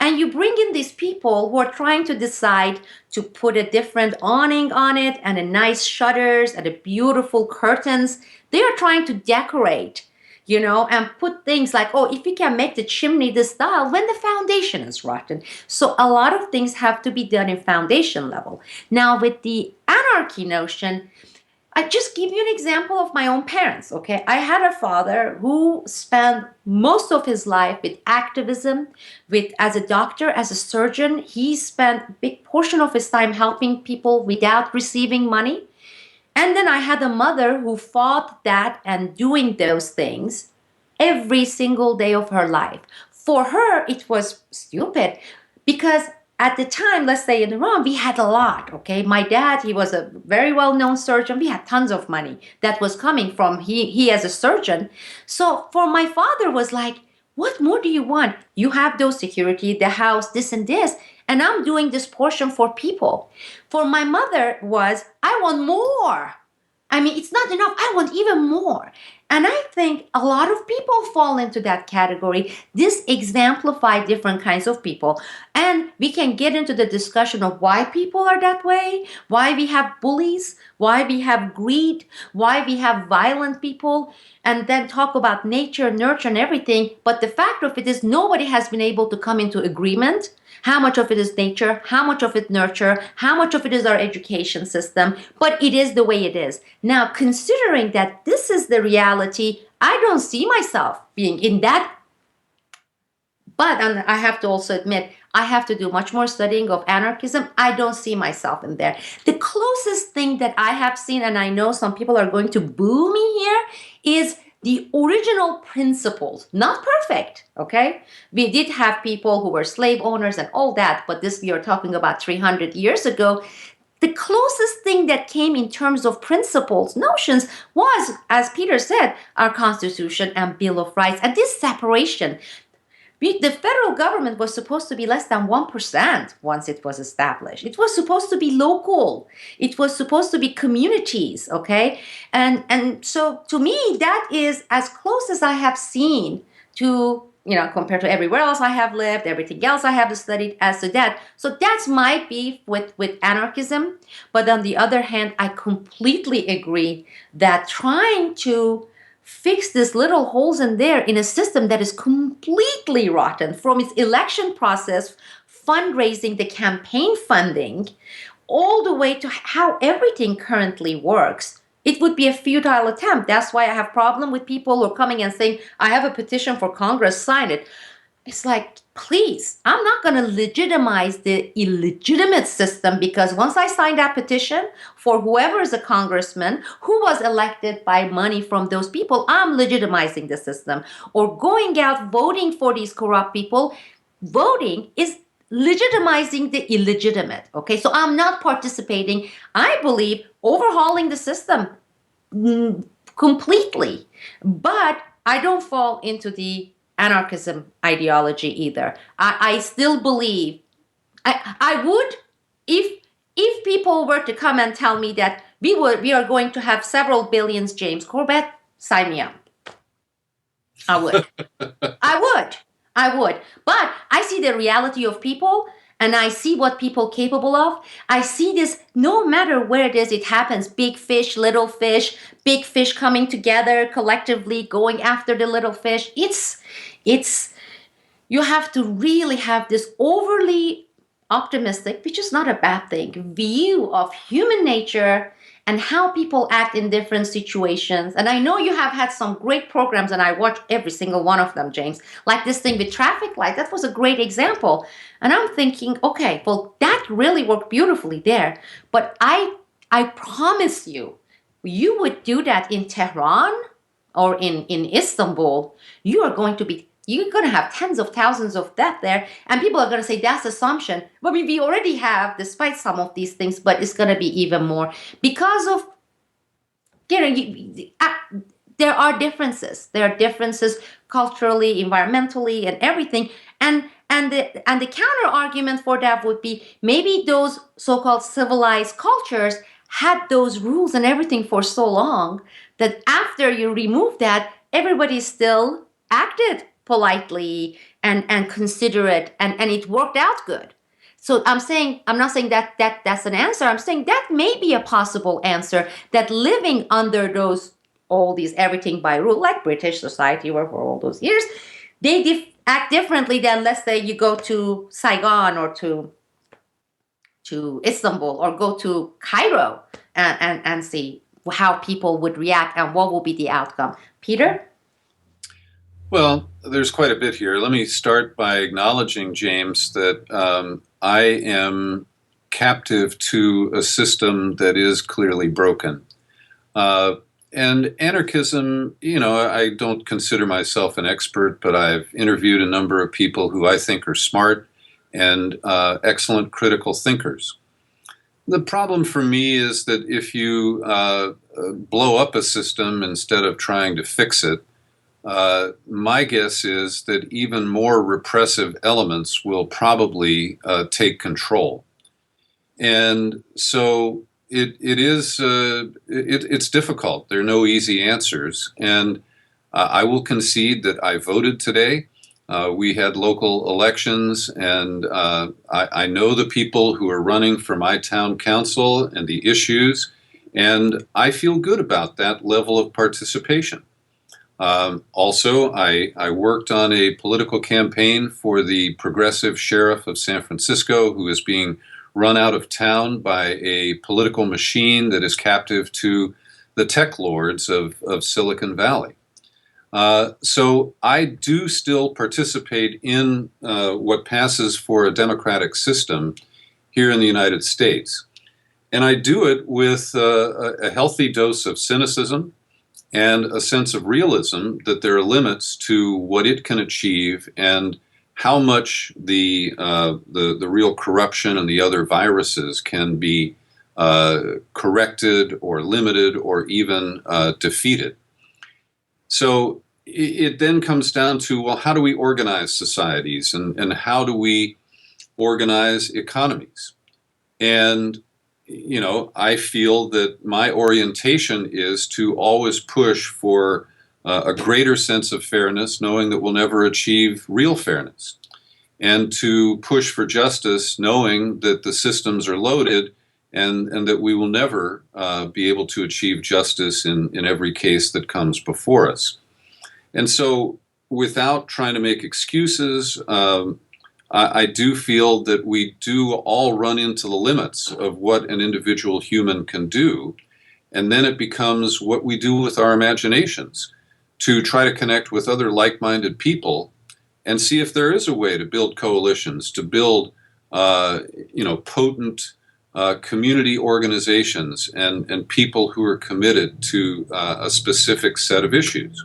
And you bring in these people who are trying to decide to put a different awning on it and a nice shutters and a beautiful curtains. They are trying to decorate, and put things like, oh, if we can make the chimney this style when the foundation is rotten. So a lot of things have to be done in foundation level. Now, with the anarchy notion, I just give you an example of my own parents, okay? I had a father who spent most of his life with activism, as a doctor, as a surgeon. He spent a big portion of his time helping people without receiving money. And then I had a mother who fought that and doing those things every single day of her life. For her, it was stupid because at the time, let's say in Iran, we had a lot, okay? My dad, he was a very well-known surgeon. We had tons of money that was coming from he as a surgeon. So for my father was like, What more do you want? You have those security, the house, this and this, and I'm doing this portion for people. For my mother was, I want more. I mean, it's not enough. I want even more. And I think a lot of people fall into that category. This exemplifies different kinds of people. And we can get into the discussion of why people are that way, why we have bullies, why we have greed, why we have violent people, and then talk about nature, nurture, and everything. But the fact of it is, nobody has been able to come into agreement. How much of it is nature? How much of it nurture? How much of it is our education system? But it is the way it is. Now, considering that this is the reality, I don't see myself being in that. But and I have to also admit, I have to do much more studying of anarchism. I don't see myself in there. The closest thing that I have seen, and I know some people are going to boo me here, is the original principles. Not perfect, okay? We did have people who were slave owners and all that, but this we are talking about 300 years ago. The closest thing that came in terms of principles, notions, was, as Peter said, our Constitution and Bill of Rights. And this separation, the federal government was supposed to be less than 1% once it was established. It was supposed to be local. It was supposed to be communities, okay? And so to me, that is as close as I have seen to, compared to everywhere else I have lived, everything else I have studied as to that. So that's my beef with anarchism. But on the other hand, I completely agree that trying to fix these little holes in there in a system that is completely rotten, from its election process, fundraising, the campaign funding, all the way to how everything currently works. It would be a futile attempt. That's why I have problem with people who are coming and saying, I have a petition for Congress, sign it. It's like, please, I'm not going to legitimize the illegitimate system, because once I sign that petition for whoever is a congressman who was elected by money from those people, I'm legitimizing the system. Or going out voting for these corrupt people, voting is legitimizing the illegitimate. Okay, so I'm not participating. I believe overhauling the system completely, but I don't fall into the anarchism ideology either. I still believe I would, if people were to come and tell me that we are going to have several billions, James Corbett, sign me up. I would. I would. But I see the reality of people, and I see what people are capable of. I see this no matter where it is, it happens. Big fish, little fish, big fish coming together collectively, going after the little fish. It's you have to really have this overly optimistic, which is not a bad thing, view of human nature and how people act in different situations. And I know you have had some great programs, and I watch every single one of them, James. Like this thing with traffic light, that was a great example. And I'm thinking, okay, well, that really worked beautifully there. But I promise you, you would do that in Tehran or in Istanbul, you're going to have tens of thousands of death there, and people are going to say that's assumption. But we already have, despite some of these things, but it's going to be even more because of, there are differences. There are differences culturally, environmentally, and everything. And the counter argument for that would be maybe those so-called civilized cultures had those rules and everything for so long that after you remove that, everybody still acted politely and considerate, and it worked out good. So I'm not saying that that's an answer. I'm saying that may be a possible answer, that living under all these everything by rule, like British society were for all those years, they act differently than, let's say, you go to Saigon or to Istanbul or go to Cairo and see how people would react and what will be the outcome. Peter? Well, there's quite a bit here. Let me start by acknowledging, James, that I am captive to a system that is clearly broken. And anarchism, I don't consider myself an expert, but I've interviewed a number of people who I think are smart and excellent critical thinkers. The problem for me is that if you blow up a system instead of trying to fix it, my guess is that even more repressive elements will probably take control. And so it's difficult. There are no easy answers. And I will concede that I voted today. We had local elections, and I know the people who are running for my town council and the issues, and I feel good about that level of participation. Also, I worked on a political campaign for the progressive sheriff of San Francisco, who is being run out of town by a political machine that is captive to the tech lords of Silicon Valley. So I do still participate in what passes for a democratic system here in the United States. And I do it with a healthy dose of cynicism and a sense of realism that there are limits to what it can achieve and how much the real corruption and the other viruses can be corrected or limited or even defeated. So it then comes down to, well, how do we organize societies and how do we organize economies? And I feel that my orientation is to always push for a greater sense of fairness, knowing that we'll never achieve real fairness, and to push for justice, knowing that the systems are loaded and that we will never be able to achieve justice in every case that comes before us. And so, without trying to make excuses, I do feel that we do all run into the limits of what an individual human can do. And then it becomes what we do with our imaginations to try to connect with other like-minded people and see if there is a way to build coalitions, to build, potent community organizations and people who are committed to a specific set of issues.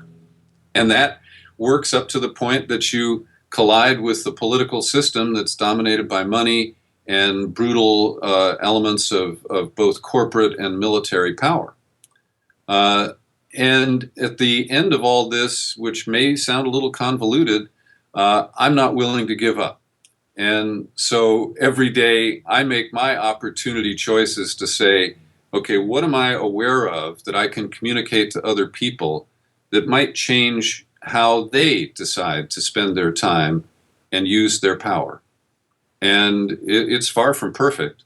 And that works up to the point that you collide with the political system that's dominated by money and brutal elements of both corporate and military power. And at the end of all this, which may sound a little convoluted, I'm not willing to give up. And so every day I make my opportunity choices to say, okay, what am I aware of that I can communicate to other people that might change how they decide to spend their time and use their power? And it's far from perfect,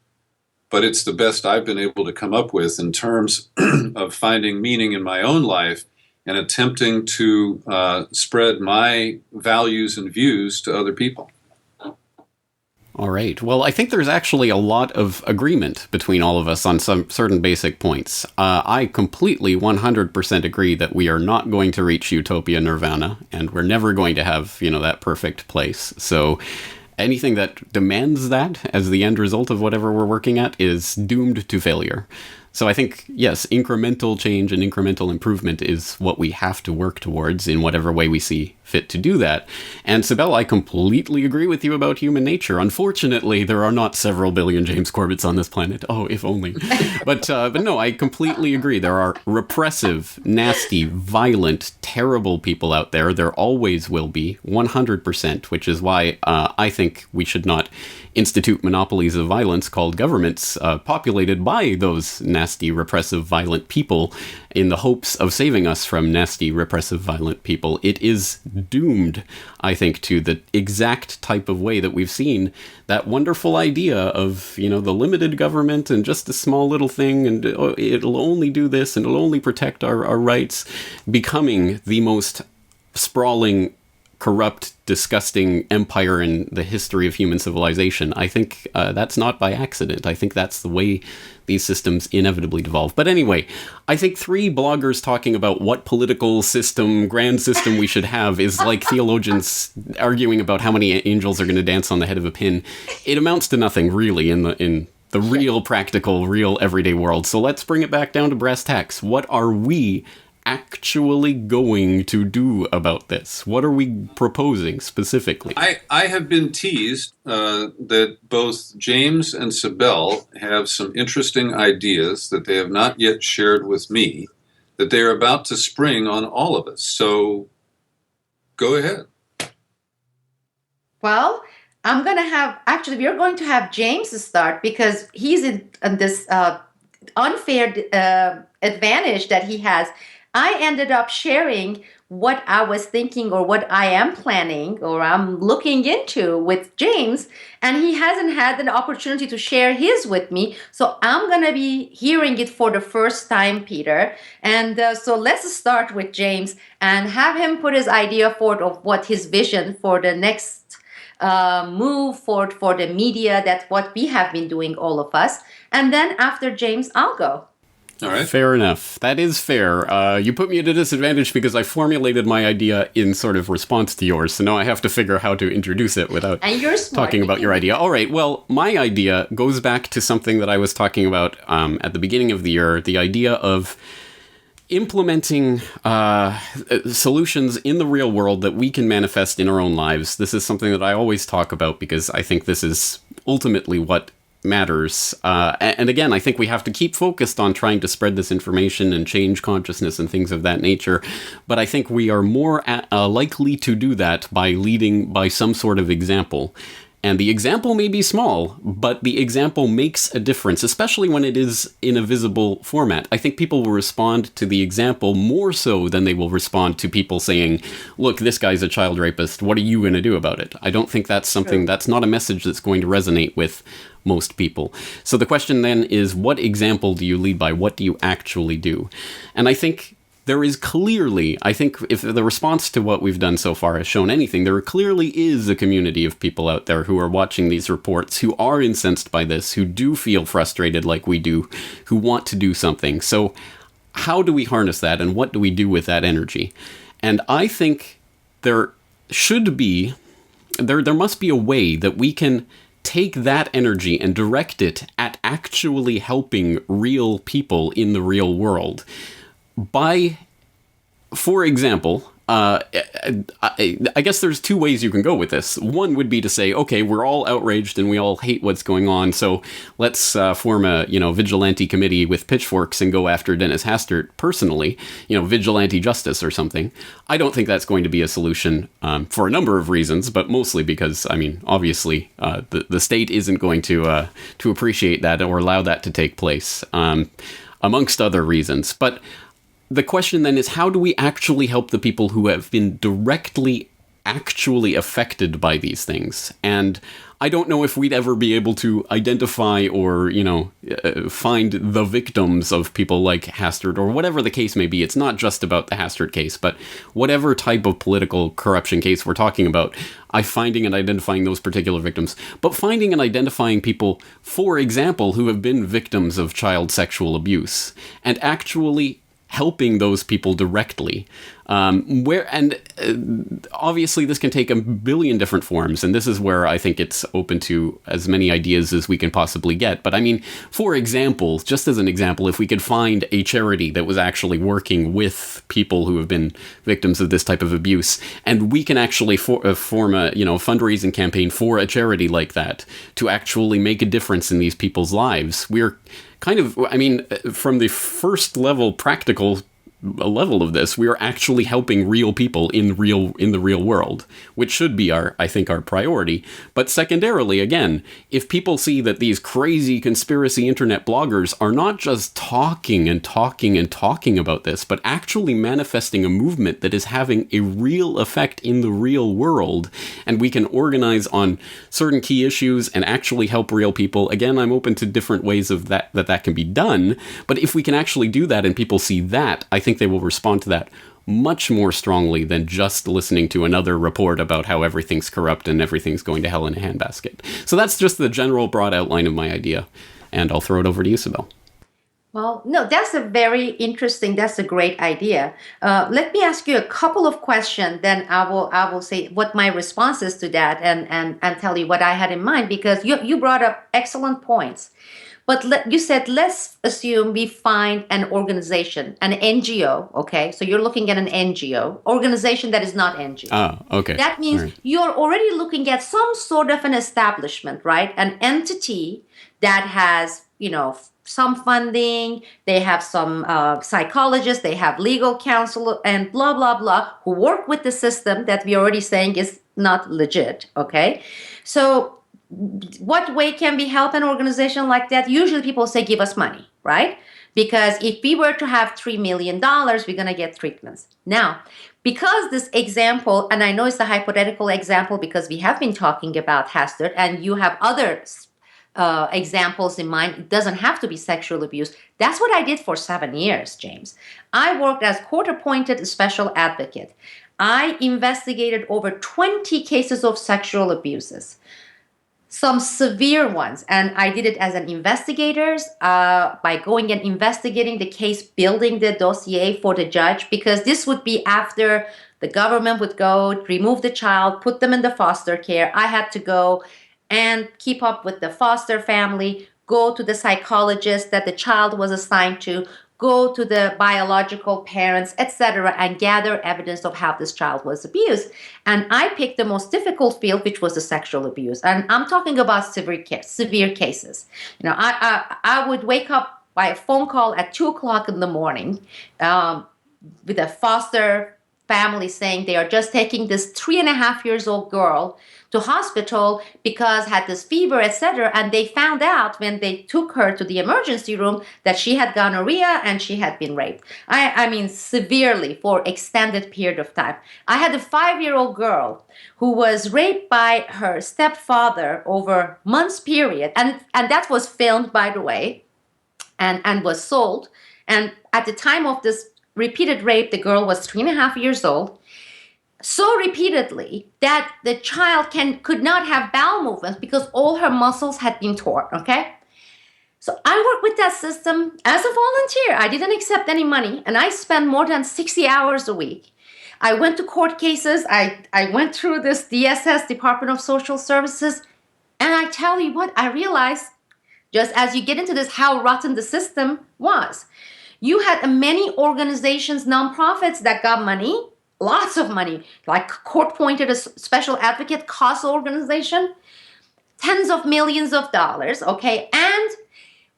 but it's the best I've been able to come up with in terms of finding meaning in my own life and attempting to spread my values and views to other people. All right. Well, I think there's actually a lot of agreement between all of us on some certain basic points. I completely 100% agree that we are not going to reach utopia nirvana, and we're never going to have, that perfect place. So anything that demands that as the end result of whatever we're working at is doomed to failure. So I think, yes, incremental change and incremental improvement is what we have to work towards in whatever way we see fit to do that. And Sibel, I completely agree with you about human nature. Unfortunately, there are not several billion James Corbetts on this planet. Oh, if only. But no, I completely agree. There are repressive, nasty, violent, terrible people out there. There always will be, 100%, which is why I think we should not institute monopolies of violence called governments populated by those nasty, repressive, violent people in the hopes of saving us from nasty, repressive, violent people. It is doomed, I think, to the exact type of way that we've seen that wonderful idea of, the limited government and just a small little thing, and it'll only do this and it'll only protect our rights, becoming the most sprawling, corrupt, disgusting empire in the history of human civilization. I think that's not by accident. I think that's the way these systems inevitably devolve. But anyway, I think 3 bloggers talking about what political system, grand system we should have is like theologians arguing about how many angels are going to dance on the head of a pin. It amounts to nothing, really, in the real practical, real everyday world. So let's bring it back down to brass tacks. What are we actually going to do about this? What are we proposing specifically? I have been teased that both James and Sibel have some interesting ideas that they have not yet shared with me, that they are about to spring on all of us. So Go ahead. Well, we're going to have James start because he's in this unfair advantage that he has. I ended up sharing what I was thinking or what I am planning or I'm looking into with James, and he hasn't had an opportunity to share his with me. So I'm going to be hearing it for the first time, Peter. And so let's start with James and have him put his idea forward of what his vision for the next move forward for the media, that's what we have been doing, all of us. And then after James, I'll go. All right. Fair enough. That is fair. You put me at a disadvantage because I formulated my idea in sort of response to yours, so now I have to figure how to introduce it without And you're smart. talking about your idea. All right, well, my idea goes back to something that I was talking about at the beginning of the year, the idea of implementing solutions in the real world that we can manifest in our own lives. This is something that I always talk about because I think this is ultimately what matters. And again, I think we have to keep focused on trying to spread this information and change consciousness and things of that nature. But I think we are more likely to do that by leading by some sort of example. And the example may be small, but the example makes a difference, especially when it is in a visible format. I think people will respond to the example more so than they will respond to people saying, look, this guy's a child rapist. What are you going to do about it? I don't think that's something, that's not a message that's going to resonate with most people. So the question then is, what example do you lead by? What do you actually do? And I think there is clearly, I think if the response to what we've done so far has shown anything, there clearly is a community of people out there who are watching these reports, who are incensed by this, who do feel frustrated like we do, who want to do something. So how do we harness that, and what do we do with that energy? And I think there must be a way that we can take that energy and direct it at actually helping real people in the real world. For example, I guess there's two ways you can go with this. One would be to say, okay, we're all outraged and we all hate what's going on, so let's form a vigilante committee with pitchforks and go after Dennis Hastert personally, vigilante justice or something. I don't think that's going to be a solution for a number of reasons, but mostly because, obviously, the state isn't going to appreciate that or allow that to take place, amongst other reasons. But the question then is, how do we actually help the people who have been directly actually affected by these things? And I don't know if we'd ever be able to identify or, find the victims of people like Hastert or whatever the case may be. It's not just about the Hastert case, but whatever type of political corruption case we're talking about, finding and identifying those particular victims, but finding and identifying people, for example, who have been victims of child sexual abuse and actually helping those people directly. Obviously this can take a billion different forms, and this is where I think it's open to as many ideas as we can possibly get. But for example, just as an example, if we could find a charity that was actually working with people who have been victims of this type of abuse, and we can actually form a fundraising campaign for a charity like that to actually make a difference in these people's lives, we're kind of, from the first level practical level of this, we are actually helping real people in the real world, which should be our priority. But secondarily, again, if people see that these crazy conspiracy internet bloggers are not just talking and talking and talking about this, but actually manifesting a movement that is having a real effect in the real world, and we can organize on certain key issues and actually help real people, again, I'm open to different ways of that can be done. But if we can actually do that and people see that, I think they will respond to that much more strongly than just listening to another report about how everything's corrupt and everything's going to hell in a handbasket. So that's just the general broad outline of my idea, and I'll throw it over to you, Sibel. Well, no, that's a great idea. Let me ask you a couple of questions, then I will say what my response is to that and tell you what I had in mind, because you brought up excellent points. But you said, let's assume we find an organization, an NGO, okay? So you're looking at an NGO, organization that is not NGO. Oh, okay. That means you're already looking at some sort of an establishment, right? An entity that has, some funding, they have some psychologists, they have legal counsel, and blah, blah, blah, who work with the system that we're already saying is not legit, okay? So what way can we help an organization like that? Usually people say, give us money, right? Because if we were to have $3 million, we're going to get treatments. Now, because this example, and I know it's a hypothetical example because we have been talking about Hastert, and you have other examples in mind, it doesn't have to be sexual abuse. That's what I did for 7 years, James. I worked as court-appointed special advocate. I investigated over 20 cases of sexual abuses, some severe ones, and I did it as an investigator by going and investigating the case, building the dossier for the judge, because this would be after the government would go remove the child, put them in the foster care. I had to go and keep up with the foster family, go to the psychologist that the child was assigned to, go to the biological parents, etc., and gather evidence of how this child was abused. And I picked the most difficult field, which was the sexual abuse. And I'm talking about severe cases. You know, I would wake up by a phone call at 2 o'clock in the morning with a foster family saying they are just taking this 3.5 years old girl to hospital because had this fever, etc. And they found out when they took her to the emergency room that she had gonorrhea and she had been raped. I mean, severely for extended period of time. I had a 5-year-old girl who was raped by her stepfather over months period. And that was filmed, by the way, and was sold. And at the time of this repeated rape, the girl was 3.5 years old. So repeatedly that the child could not have bowel movements because all her muscles had been torn, okay? So I worked with that system as a volunteer. I didn't accept any money, and I spent more than 60 hours a week. I went to court cases. I went through this DSS, Department of Social Services, and I tell you what, I realized, just as you get into this, how rotten the system was. You had many organizations, nonprofits that got money, lots of money, like court-appointed special advocate, CASA organization, tens of millions of dollars, okay? And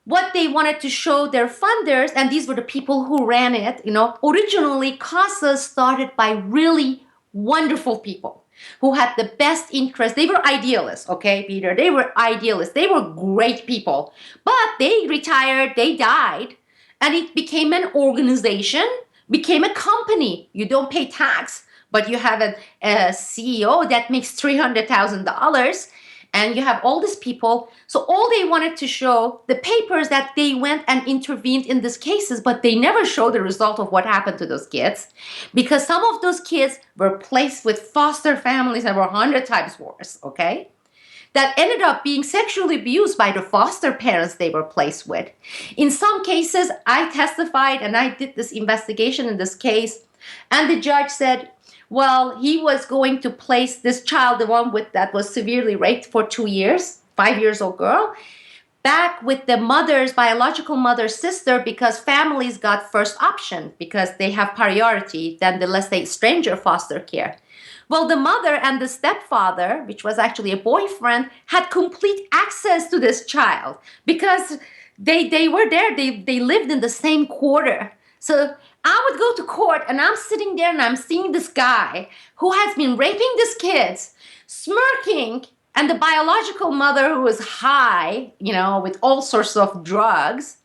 what they wanted to show their funders, and these were the people who ran it, you know, originally CASA started by really wonderful people who had the best interest. They were idealists, okay, Peter? They were idealists. They were great people. But they retired, they died, and it became an organization, became a company. You don't pay tax, but you have a CEO that makes $300,000, and you have all these people. So all they wanted to show, the papers that they went and intervened in these cases, but they never show the result of what happened to those kids, because some of those kids were placed with foster families that were 100 times worse, okay? That ended up being sexually abused by the foster parents they were placed with. In some cases, I testified and I did this investigation in this case, and the judge said, well, he was going to place this child, the one that was severely raped for 2 years, 5-year-old girl, back with the mother's, biological mother's sister, because families got first option because they have priority than the, let's say, stranger foster care. Well, the mother and the stepfather, which was actually a boyfriend, had complete access to this child because they were there. They lived in the same quarter. So I would go to court and I'm sitting there and I'm seeing this guy who has been raping these kids, smirking, and the biological mother who was high, you know, with all sorts of drugs.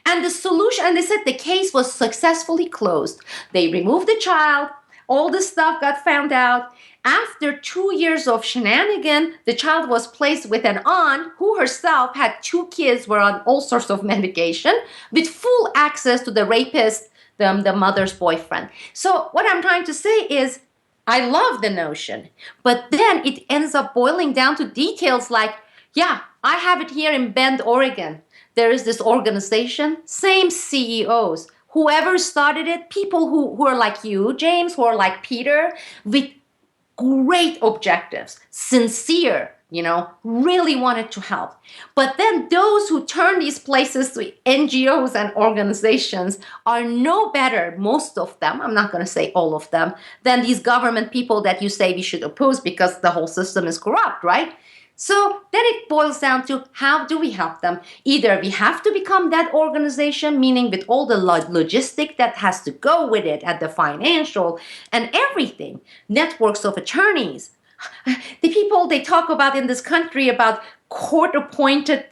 And the solution, and they said the case was successfully closed. They removed the child. All this stuff got found out. After 2 years of shenanigan, the child was placed with an aunt who herself had 2 kids, were on all sorts of medication, with full access to the rapist, the mother's boyfriend. So what I'm trying to say is, I love the notion, but then it ends up boiling down to details like, yeah, I have it here in Bend, Oregon. There is this organization, same CEOs. Whoever started it, people who are like you, James, who are like Peter, with great objectives, sincere, really wanted to help. But then those who turn these places to NGOs and organizations are no better, most of them, I'm not going to say all of them, than these government people that you say we should oppose because the whole system is corrupt, right? So then it boils down to, how do we help them? Either we have to become that organization, meaning with all the logistic that has to go with it, and the financial and everything, networks of attorneys. The people they talk about in this country about court-appointed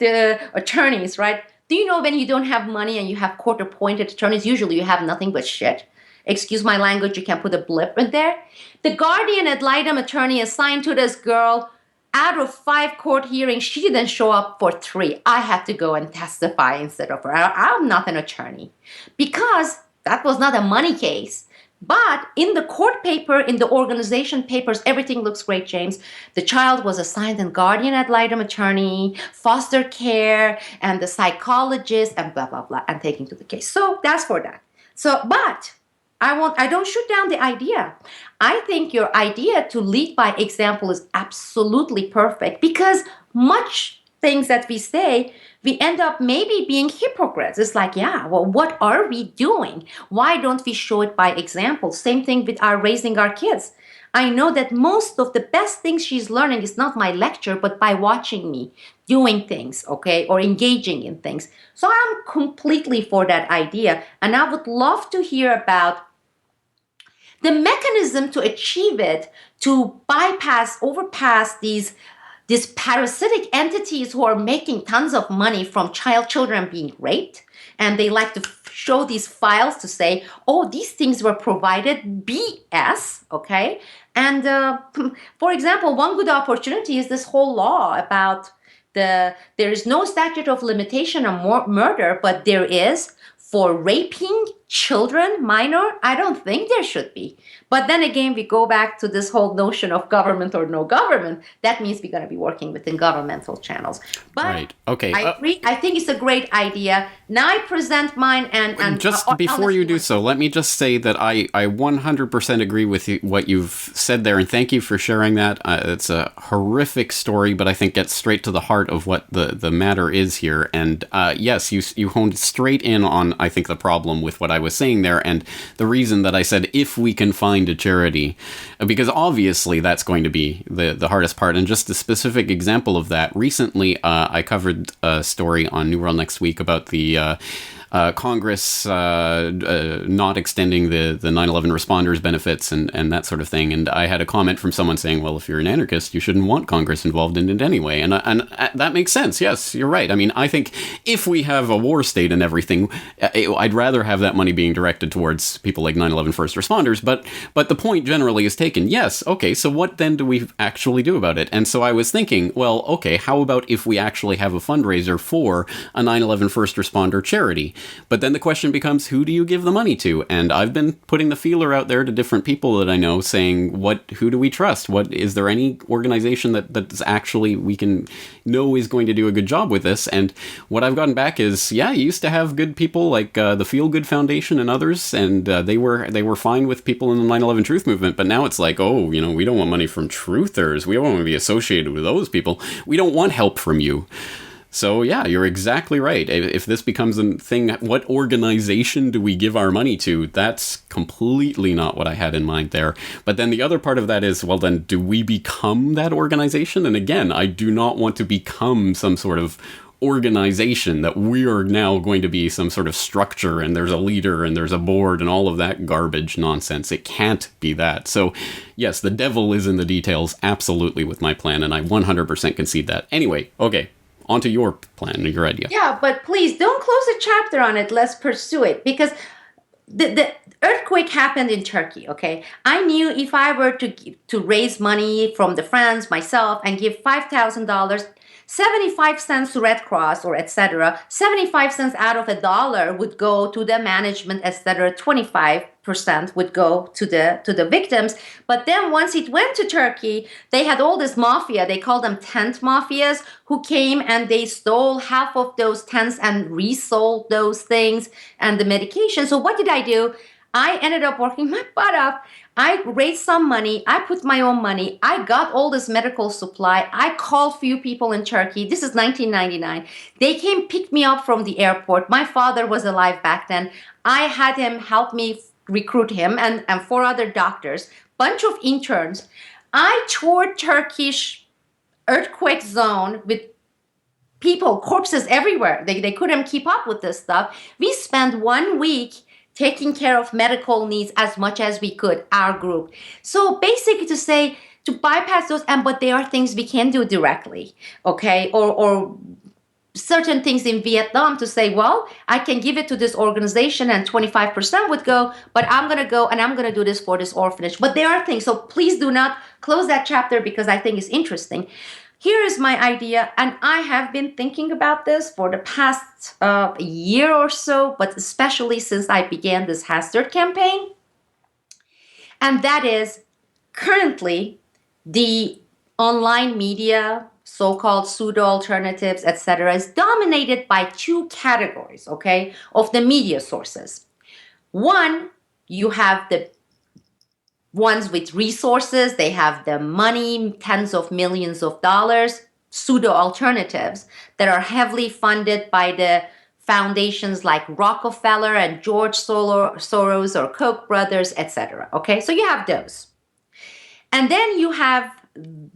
attorneys, right? Do you know when you don't have money and you have court-appointed attorneys, usually you have nothing but shit? Excuse my language, you can put a blip in there. The guardian ad litem attorney assigned to this girl, out of 5 court hearings, she didn't show up for 3. I had to go and testify instead of her. I'm not an attorney because that was not a money case. But in the court paper, in the organization papers, everything looks great, James. The child was assigned a guardian ad litem attorney, foster care, and the psychologist, and blah, blah, blah, and taking to the case. So that's for that. So, but I don't shoot down the idea. I think your idea to lead by example is absolutely perfect, because much things that we say, we end up maybe being hypocrites. It's like, yeah, well, what are we doing? Why don't we show it by example? Same thing with our raising our kids. I know that most of the best things she's learning is not my lecture, but by watching me doing things, okay, or engaging in things. So I'm completely for that idea. And I would love to hear about the mechanism to achieve it, to overpass these parasitic entities who are making tons of money from children being raped. And they like to show these files to say, oh, these things were provided BS, okay? And for example, one good opportunity is this whole law about there is no statute of limitation on murder, but there is for raping children, minor. I don't think there should be. But then again, we go back to this whole notion of government or no government. That means we're going to be working within governmental channels. But right. Okay. I agree. I think it's a great idea. Now I present mine and just before you do so, let me just say that I 100% agree with what you've said there, and thank you for sharing that. It's a horrific story, but I think gets straight to the heart of what the matter is here. And yes, you honed straight in on, I think, the problem with what I was saying there, and the reason that I said if we can find a charity, because obviously that's going to be the hardest part. And just a specific example of that, recently I covered a story on New World Next Week about the Congress not extending the 9/11 responders benefits and that sort of thing. And I had a comment from someone saying, well, if you're an anarchist, you shouldn't want Congress involved in it anyway. And that makes sense. Yes, you're right. I mean, I think if we have a war state and everything, I'd rather have that money being directed towards people like 9/11 first responders. But the point generally is taken. Yes, okay, so what then do we actually do about it? And so I was thinking, well, okay, how about if we actually have a fundraiser for a 9/11 first responder charity? But then the question becomes, who do you give the money to? And I've been putting the feeler out there to different people that I know saying, who do we trust? Is there any organization that's actually we can know is going to do a good job with this? And what I've gotten back is, yeah, you used to have good people like the Feel Good Foundation and others, and they were fine with people in the 9/11 Truth Movement. But now it's like, oh, we don't want money from truthers. We don't want to be associated with those people. We don't want help from you. So yeah, you're exactly right. If this becomes a thing, what organization do we give our money to? That's completely not what I had in mind there. But then the other part of that is, well, then do we become that organization? And again, I do not want to become some sort of organization that we are now going to be some sort of structure and there's a leader and there's a board and all of that garbage nonsense. It can't be that. So yes, the devil is in the details, absolutely, with my plan, and I 100% concede that. Anyway, okay. Onto your plan, your idea. Yeah, but please don't close a chapter on it. Let's pursue it, because the earthquake happened in Turkey, okay? I knew if I were to raise money from the friends, myself, and give $5,000, 75 cents to Red Cross or etc., 75 cents out of $1 would go to the management, etc., 25% would go to the victims. But then once it went to Turkey, they had all this mafia, they called them tent mafias, who came and they stole half of those tents and resold those things and the medication. So what did I do? I ended up working my butt off. I raised some money. I put my own money. I got all this medical supply. I called few people in Turkey. This is 1999. They came pick me up from the airport. My father was alive back then. I had him help me recruit him and four other doctors, bunch of interns. I toured Turkish earthquake zone with people, corpses everywhere. They couldn't keep up with this stuff. We spent 1 week taking care of medical needs as much as we could, our group. So basically to say, to bypass those, but there are things we can do directly, okay? Or certain things in Vietnam to say, well, I can give it to this organization and 25% would go, but I'm going to go and I'm going to do this for this orphanage. But there are things, so please do not close that chapter because I think it's interesting. Here is my idea, and I have been thinking about this for the past year or so, but especially since I began this Hastert campaign. And that is currently the online media, so-called pseudo-alternatives, etc., is dominated by two categories, okay, of the media sources. One, you have the ones with resources, they have the money, tens of millions of dollars, pseudo-alternatives that are heavily funded by the foundations like Rockefeller and George Soros or Koch brothers, etc. Okay, so you have those. And then you have in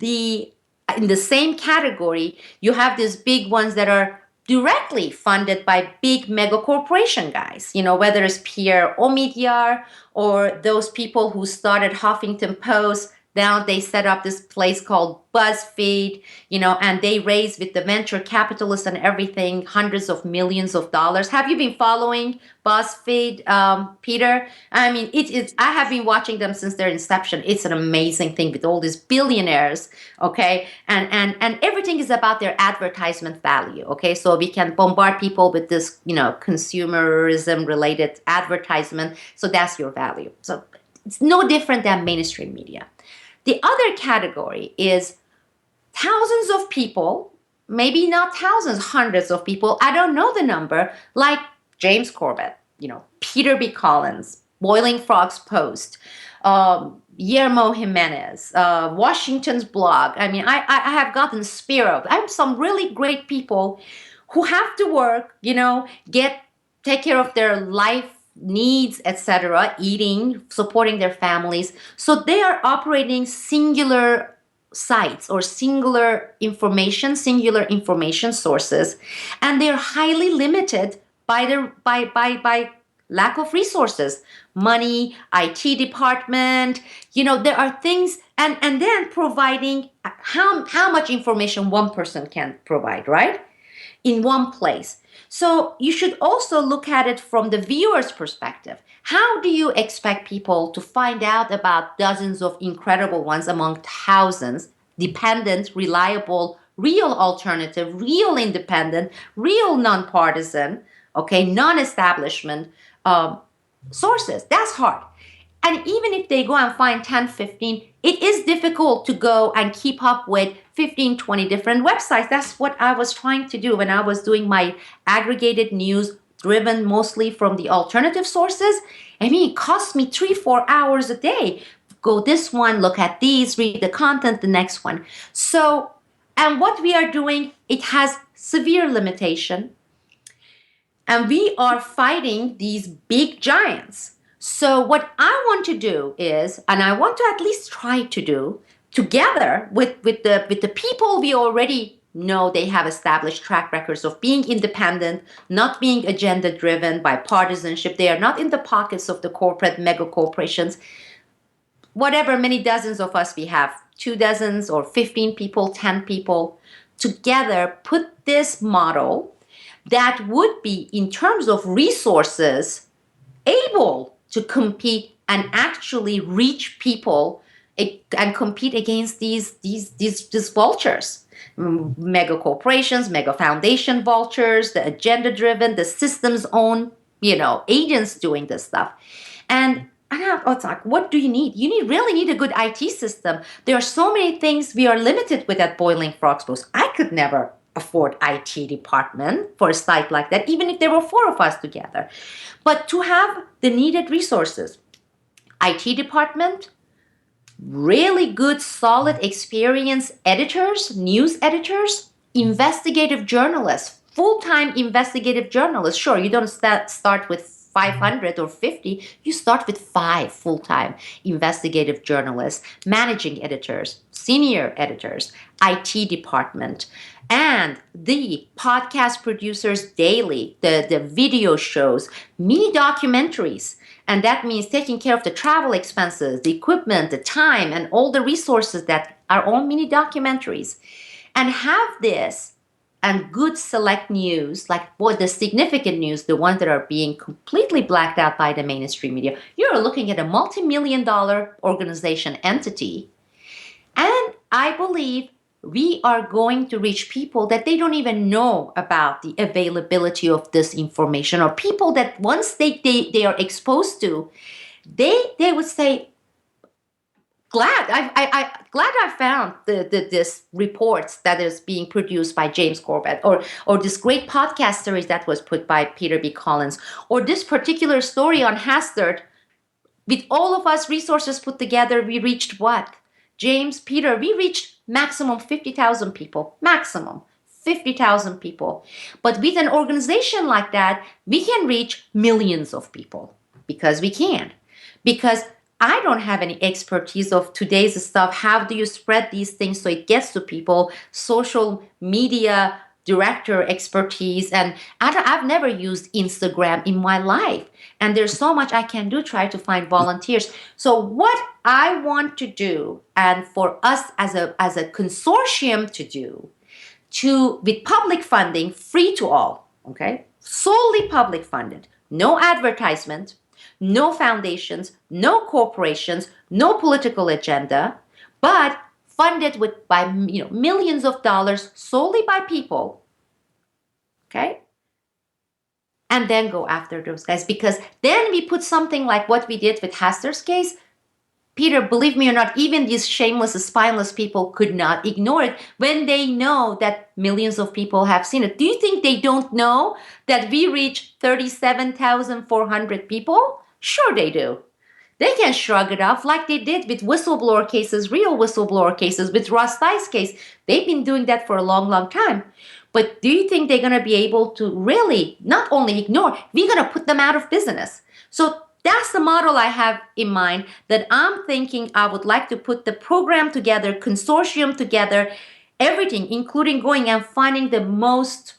the same category, you have these big ones that are directly funded by big mega corporation guys, whether it's Pierre Omidyar or those people who started Huffington Post. Now they set up this place called BuzzFeed, and they raise with the venture capitalists and everything hundreds of millions of dollars. Have you been following BuzzFeed, Peter? I mean, I have been watching them since their inception. It's an amazing thing with all these billionaires, okay? And everything is about their advertisement value, okay? So we can bombard people with this, consumerism related advertisement. So that's your value. So it's no different than mainstream media. The other category is thousands of people, maybe not thousands, hundreds of people, I don't know the number, like James Corbett, Peter B. Collins, Boiling Frogs Post, Guillermo Jimenez, Washington's blog. I mean, I have gotten spear of. I have some really great people who have to work, take care of their life needs, etc., eating, supporting their families. So they are operating singular sites or singular information sources, and they're highly limited by lack of resources, money, IT department. There are things, and then providing how much information one person can provide, right? In one place. So you should also look at it from the viewer's perspective. How do you expect people to find out about dozens of incredible ones among thousands, dependent, reliable, real alternative, real independent, real nonpartisan, okay, non-establishment sources? That's hard. And even if they go and find 10, 15, it is difficult to go and keep up with 15, 20 different websites. That's what I was trying to do when I was doing my aggregated news, driven mostly from the alternative sources. I mean, it cost me 3-4 hours a day. Go this one, look at these, read the content, the next one. So, and what we are doing, it has severe limitation. And we are fighting these big giants. So what I want to do is, and I want to at least try to do, together with the people we already know they have established track records of being independent, not being agenda driven by partisanship. They are not in the pockets of the corporate mega corporations. Whatever many dozens of us we have, 2 dozens or 15 people, 10 people, together put this model that would be, in terms of resources, able to compete and actually reach people and compete against these vultures, mega corporations, mega foundation vultures, the agenda driven, the systems own, agents doing this stuff. And it's like, what do you need? You really need a good IT system. There are so many things we are limited with at Boiling Frogs Post. I could never afford IT department for a site like that, even if there were 4 of us together. But to have the needed resources, IT department, really good, solid, experienced editors, news editors, investigative journalists, full-time investigative journalists. Sure, you don't start with 500 or 50, you start with 5 full-time investigative journalists, managing editors, senior editors, IT department, and the podcast producers daily, the video shows, mini documentaries. And that means taking care of the travel expenses, the equipment, the time, and all the resources that are all mini documentaries. And have this and good select news, like what the significant news, the ones that are being completely blacked out by the mainstream media. You're looking at a multi-million-dollar organization entity. And I believe we are going to reach people that they don't even know about the availability of this information, or people that once they are exposed to, they would say, glad I found this reports that is being produced by James Corbett, or this great podcast series that was put by Peter B. Collins, or this particular story on Hastert. With all of us resources put together, we reached what? James, Peter, we reached maximum 50,000 people. Maximum 50,000 people. But with an organization like that, we can reach millions of people, because we can. Because I don't have any expertise of today's stuff. How do you spread these things so it gets to people? Social media director expertise, and I've never used Instagram in my life, and there's so much I can do, try to find volunteers. So what I want to do, and for us as a consortium to do, with public funding, free to all, okay, solely public funded, no advertisement, no foundations, no corporations, no political agenda, but funded by millions of dollars, solely by people, okay? And then go after those guys, because then we put something like what we did with Hastert's case. Peter, believe me or not, even these shameless, spineless people could not ignore it when they know that millions of people have seen it. Do you think they don't know that we reached 37,400 people? Sure they do. They can shrug it off like they did with whistleblower cases, real whistleblower cases, with Ross Dice case. They've been doing that for a long, long time. But do you think they're going to be able to really not only ignore, we're going to put them out of business? So that's the model I have in mind, that I'm thinking I would like to put the program together, consortium together, everything, including going and finding the most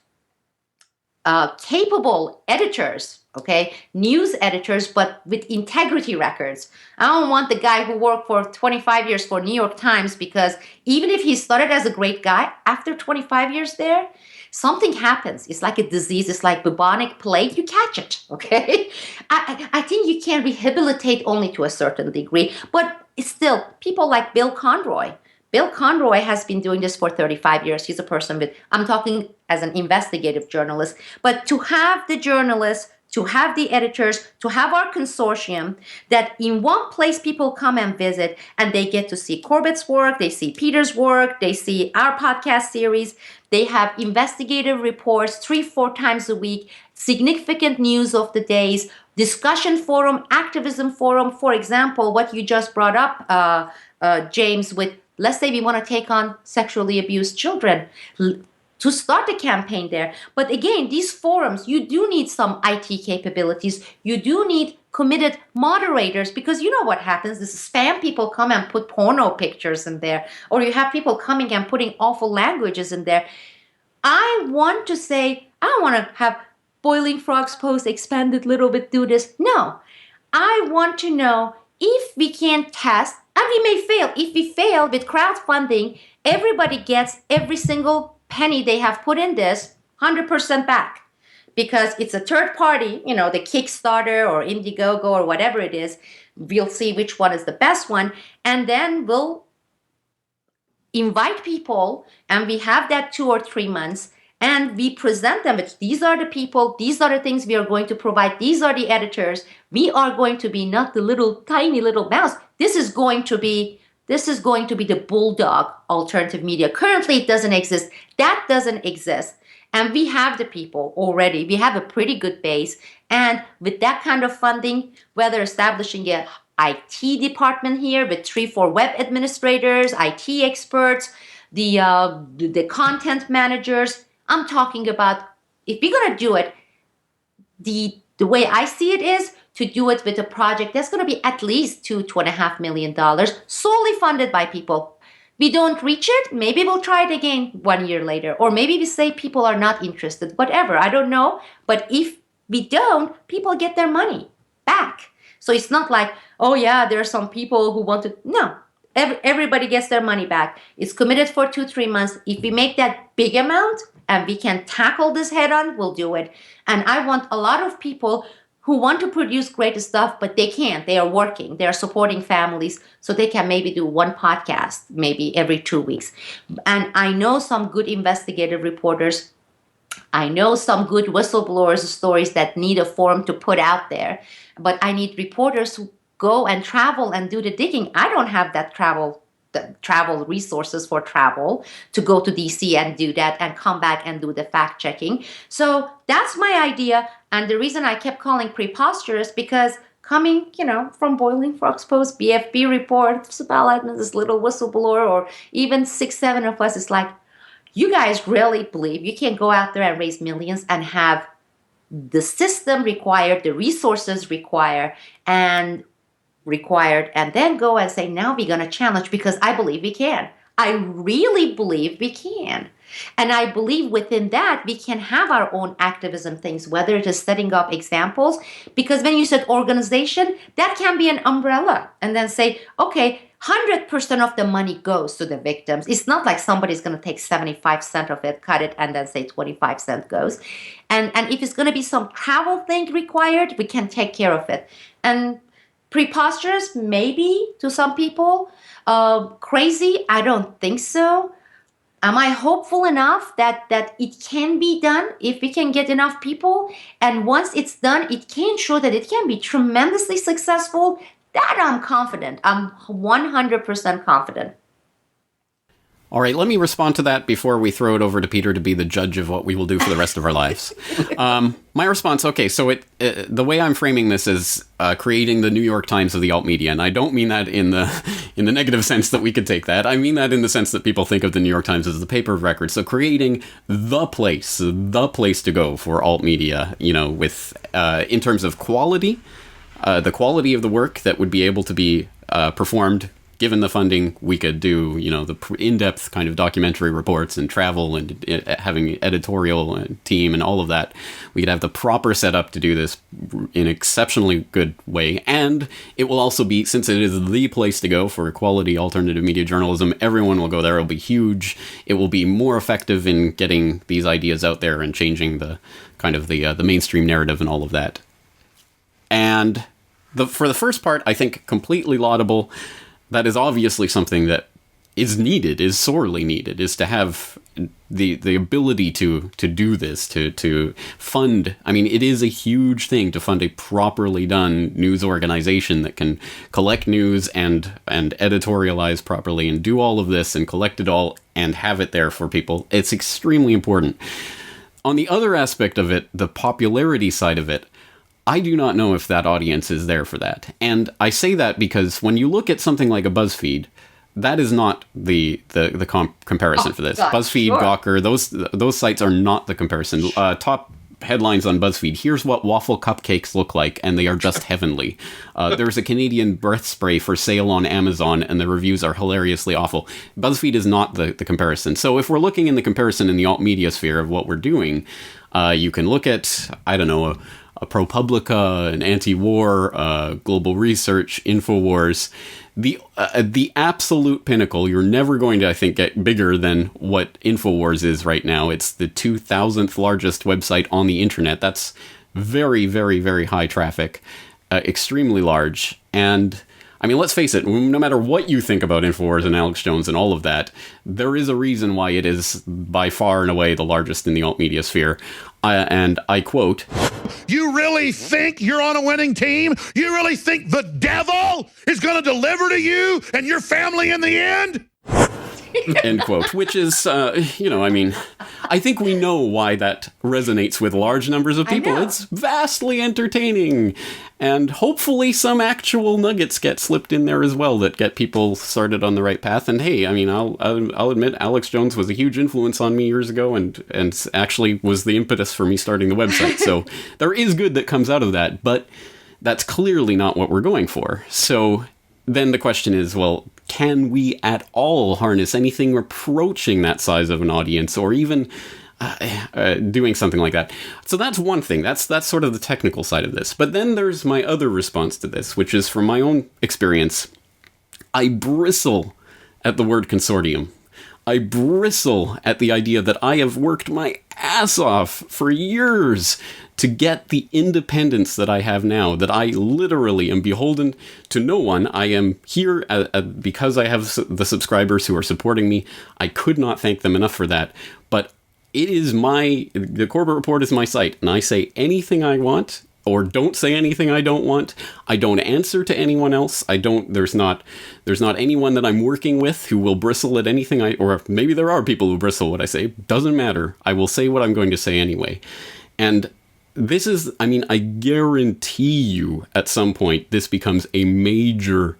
capable editors, okay, news editors, but with integrity records. I don't want the guy who worked for 25 years for New York Times, because even if he started as a great guy, after 25 years there, something happens. It's like a disease. It's like bubonic plague. You catch it, okay? I think you can rehabilitate only to a certain degree, but it's still people like Bill Conroy. Bill Conroy has been doing this for 35 years. He's a person with, I'm talking as an investigative journalist, but to have the journalists, to have the editors, to have our consortium, that in one place people come and visit and they get to see Corbett's work, they see Peter's work, they see our podcast series, they have investigative reports 3-4 times a week, significant news of the days, discussion forum, activism forum. For example, what you just brought up, James, with let's say we want to take on sexually abused children, to start the campaign there. But again, these forums, you do need some IT capabilities. You do need committed moderators, because you know what happens. This spam people come and put porno pictures in there, or you have people coming and putting awful languages in there. I want to say, I don't want to have Boiling Frogs Post expanded a little bit, do this. No, I want to know if we can test, and we may fail. If we fail with crowdfunding, everybody gets every single penny they have put in this 100% back, because it's a third party, the Kickstarter or Indiegogo or whatever it is. We'll see which one is the best one, and then we'll invite people, and we have that 2 or 3 months, and we present them with, these are the people, these are the things we are going to provide, these are the editors. We are going to be not the little tiny little mouse. This is going to be the bulldog alternative media. Currently, it doesn't exist. That doesn't exist. And we have the people already. We have a pretty good base. And with that kind of funding, whether establishing a IT department here with 3-4 web administrators, IT experts, the content managers. I'm talking about, if we're going to do it, the way I see it is to do it with a project that's going to be at least $2.5 million, solely funded by people. We don't reach it, maybe we'll try it again 1 year later. Or maybe we say people are not interested, whatever, I don't know. But if we don't, people get their money back. So it's not like, oh yeah, there are some people who want to, no. Everybody gets their money back. It's committed for 2-3 months. If we make that big amount and we can tackle this head on, we'll do it. And I want a lot of people who want to produce great stuff, but they can't. They are working. They are supporting families, so they can maybe do one podcast, maybe every 2 weeks. And I know some good investigative reporters. I know some good whistleblowers stories that need a forum to put out there. But I need reporters who go and travel and do the digging. I don't have that travel resources for travel to go to DC and do that and come back and do the fact checking. So that's my idea. And the reason I kept calling preposterous, because coming, from Boiling Frogs Post, BFB report, Sibel Edmonds, this little whistleblower, or even 6-7 of us, it's like, you guys really believe you can go out there and raise millions and have the system required, the resources required, and then go and say, now we're going to challenge, because I believe we can. I really believe we can. And I believe within that, we can have our own activism things, whether it is setting up examples, because when you said organization, that can be an umbrella, and then say, okay, 100% of the money goes to the victims. It's not like somebody's going to take 75 cents of it, cut it, and then say 25 cents goes. And if it's going to be some travel thing required, we can take care of it. And preposterous, maybe to some people. Crazy, I don't think so. Am I hopeful enough that it can be done if we can get enough people? And once it's done, it can show that it can be tremendously successful. That I'm confident. I'm 100% confident. All right, let me respond to that before we throw it over to Peter to be the judge of what we will do for the rest of our lives. My response, okay, so the way I'm framing this is creating the New York Times of the alt media, and I don't mean that in the negative sense that we could take that. I mean that in the sense that people think of the New York Times as the paper of record. So creating the place to go for alt media, with in terms of quality, the quality of the work that would be able to be performed. Given the funding, we could do, the in-depth kind of documentary reports and travel and having editorial and team and all of that. We could have the proper setup to do this in an exceptionally good way. And it will also be, since it is the place to go for quality alternative media journalism, everyone will go there. It'll be huge. It will be more effective in getting these ideas out there and changing the kind of the mainstream narrative and all of that. And for the first part, I think completely laudable. That is obviously something that is needed, is sorely needed, is to have the ability to do this, to fund. I mean, it is a huge thing to fund a properly done news organization that can collect news and editorialize properly and do all of this and collect it all and have it there for people. It's extremely important. On the other aspect of it, the popularity side of it, I do not know if that audience is there for that. And I say that because when you look at something like a BuzzFeed, that is not the comparison for this. God, BuzzFeed, sure. Gawker, those sites are not the comparison. Top headlines on BuzzFeed: here's what waffle cupcakes look like, and they are just heavenly. There's a Canadian breath spray for sale on Amazon, and the reviews are hilariously awful. BuzzFeed is not the comparison. So if we're looking in the comparison in the alt media sphere of what we're doing, you can look at, I don't know, a ProPublica, an Anti-War, Global Research, InfoWars. The absolute pinnacle, you're never going to, I think, get bigger than what InfoWars is right now. It's the 2,000th largest website on the internet. That's very, very, very high traffic, extremely large. And I mean, let's face it, no matter what you think about InfoWars and Alex Jones and all of that, there is a reason why it is by far and away the largest in the alt media sphere. And I quote, "You really think you're on a winning team? You really think the devil is going to deliver to you and your family in the end?" End quote. Which is, I mean, I think we know why that resonates with large numbers of people. It's vastly entertaining. And hopefully some actual nuggets get slipped in there as well that get people started on the right path. And hey, I mean, I'll admit Alex Jones was a huge influence on me years ago and actually was the impetus for me starting the website. So there is good that comes out of that, but that's clearly not what we're going for. So then the question is, well, can we at all harness anything approaching that size of an audience, or even doing something like that? So that's one thing. That's sort of the technical side of this. But then there's my other response to this, which is from my own experience. I bristle at the word consortium. I bristle at the idea that I have worked my ass off for years to get the independence that I have now, that I literally am beholden to no one. I am here because I have the subscribers who are supporting me. I could not thank them enough for that. But it is the Corbett Report is my site, and I say anything I want, or don't say anything I don't want. I don't answer to anyone else. There's not anyone that I'm working with who will bristle at anything or maybe there are people who bristle what I say. Doesn't matter. I will say what I'm going to say anyway. And this is, I mean, I guarantee you at some point this becomes a major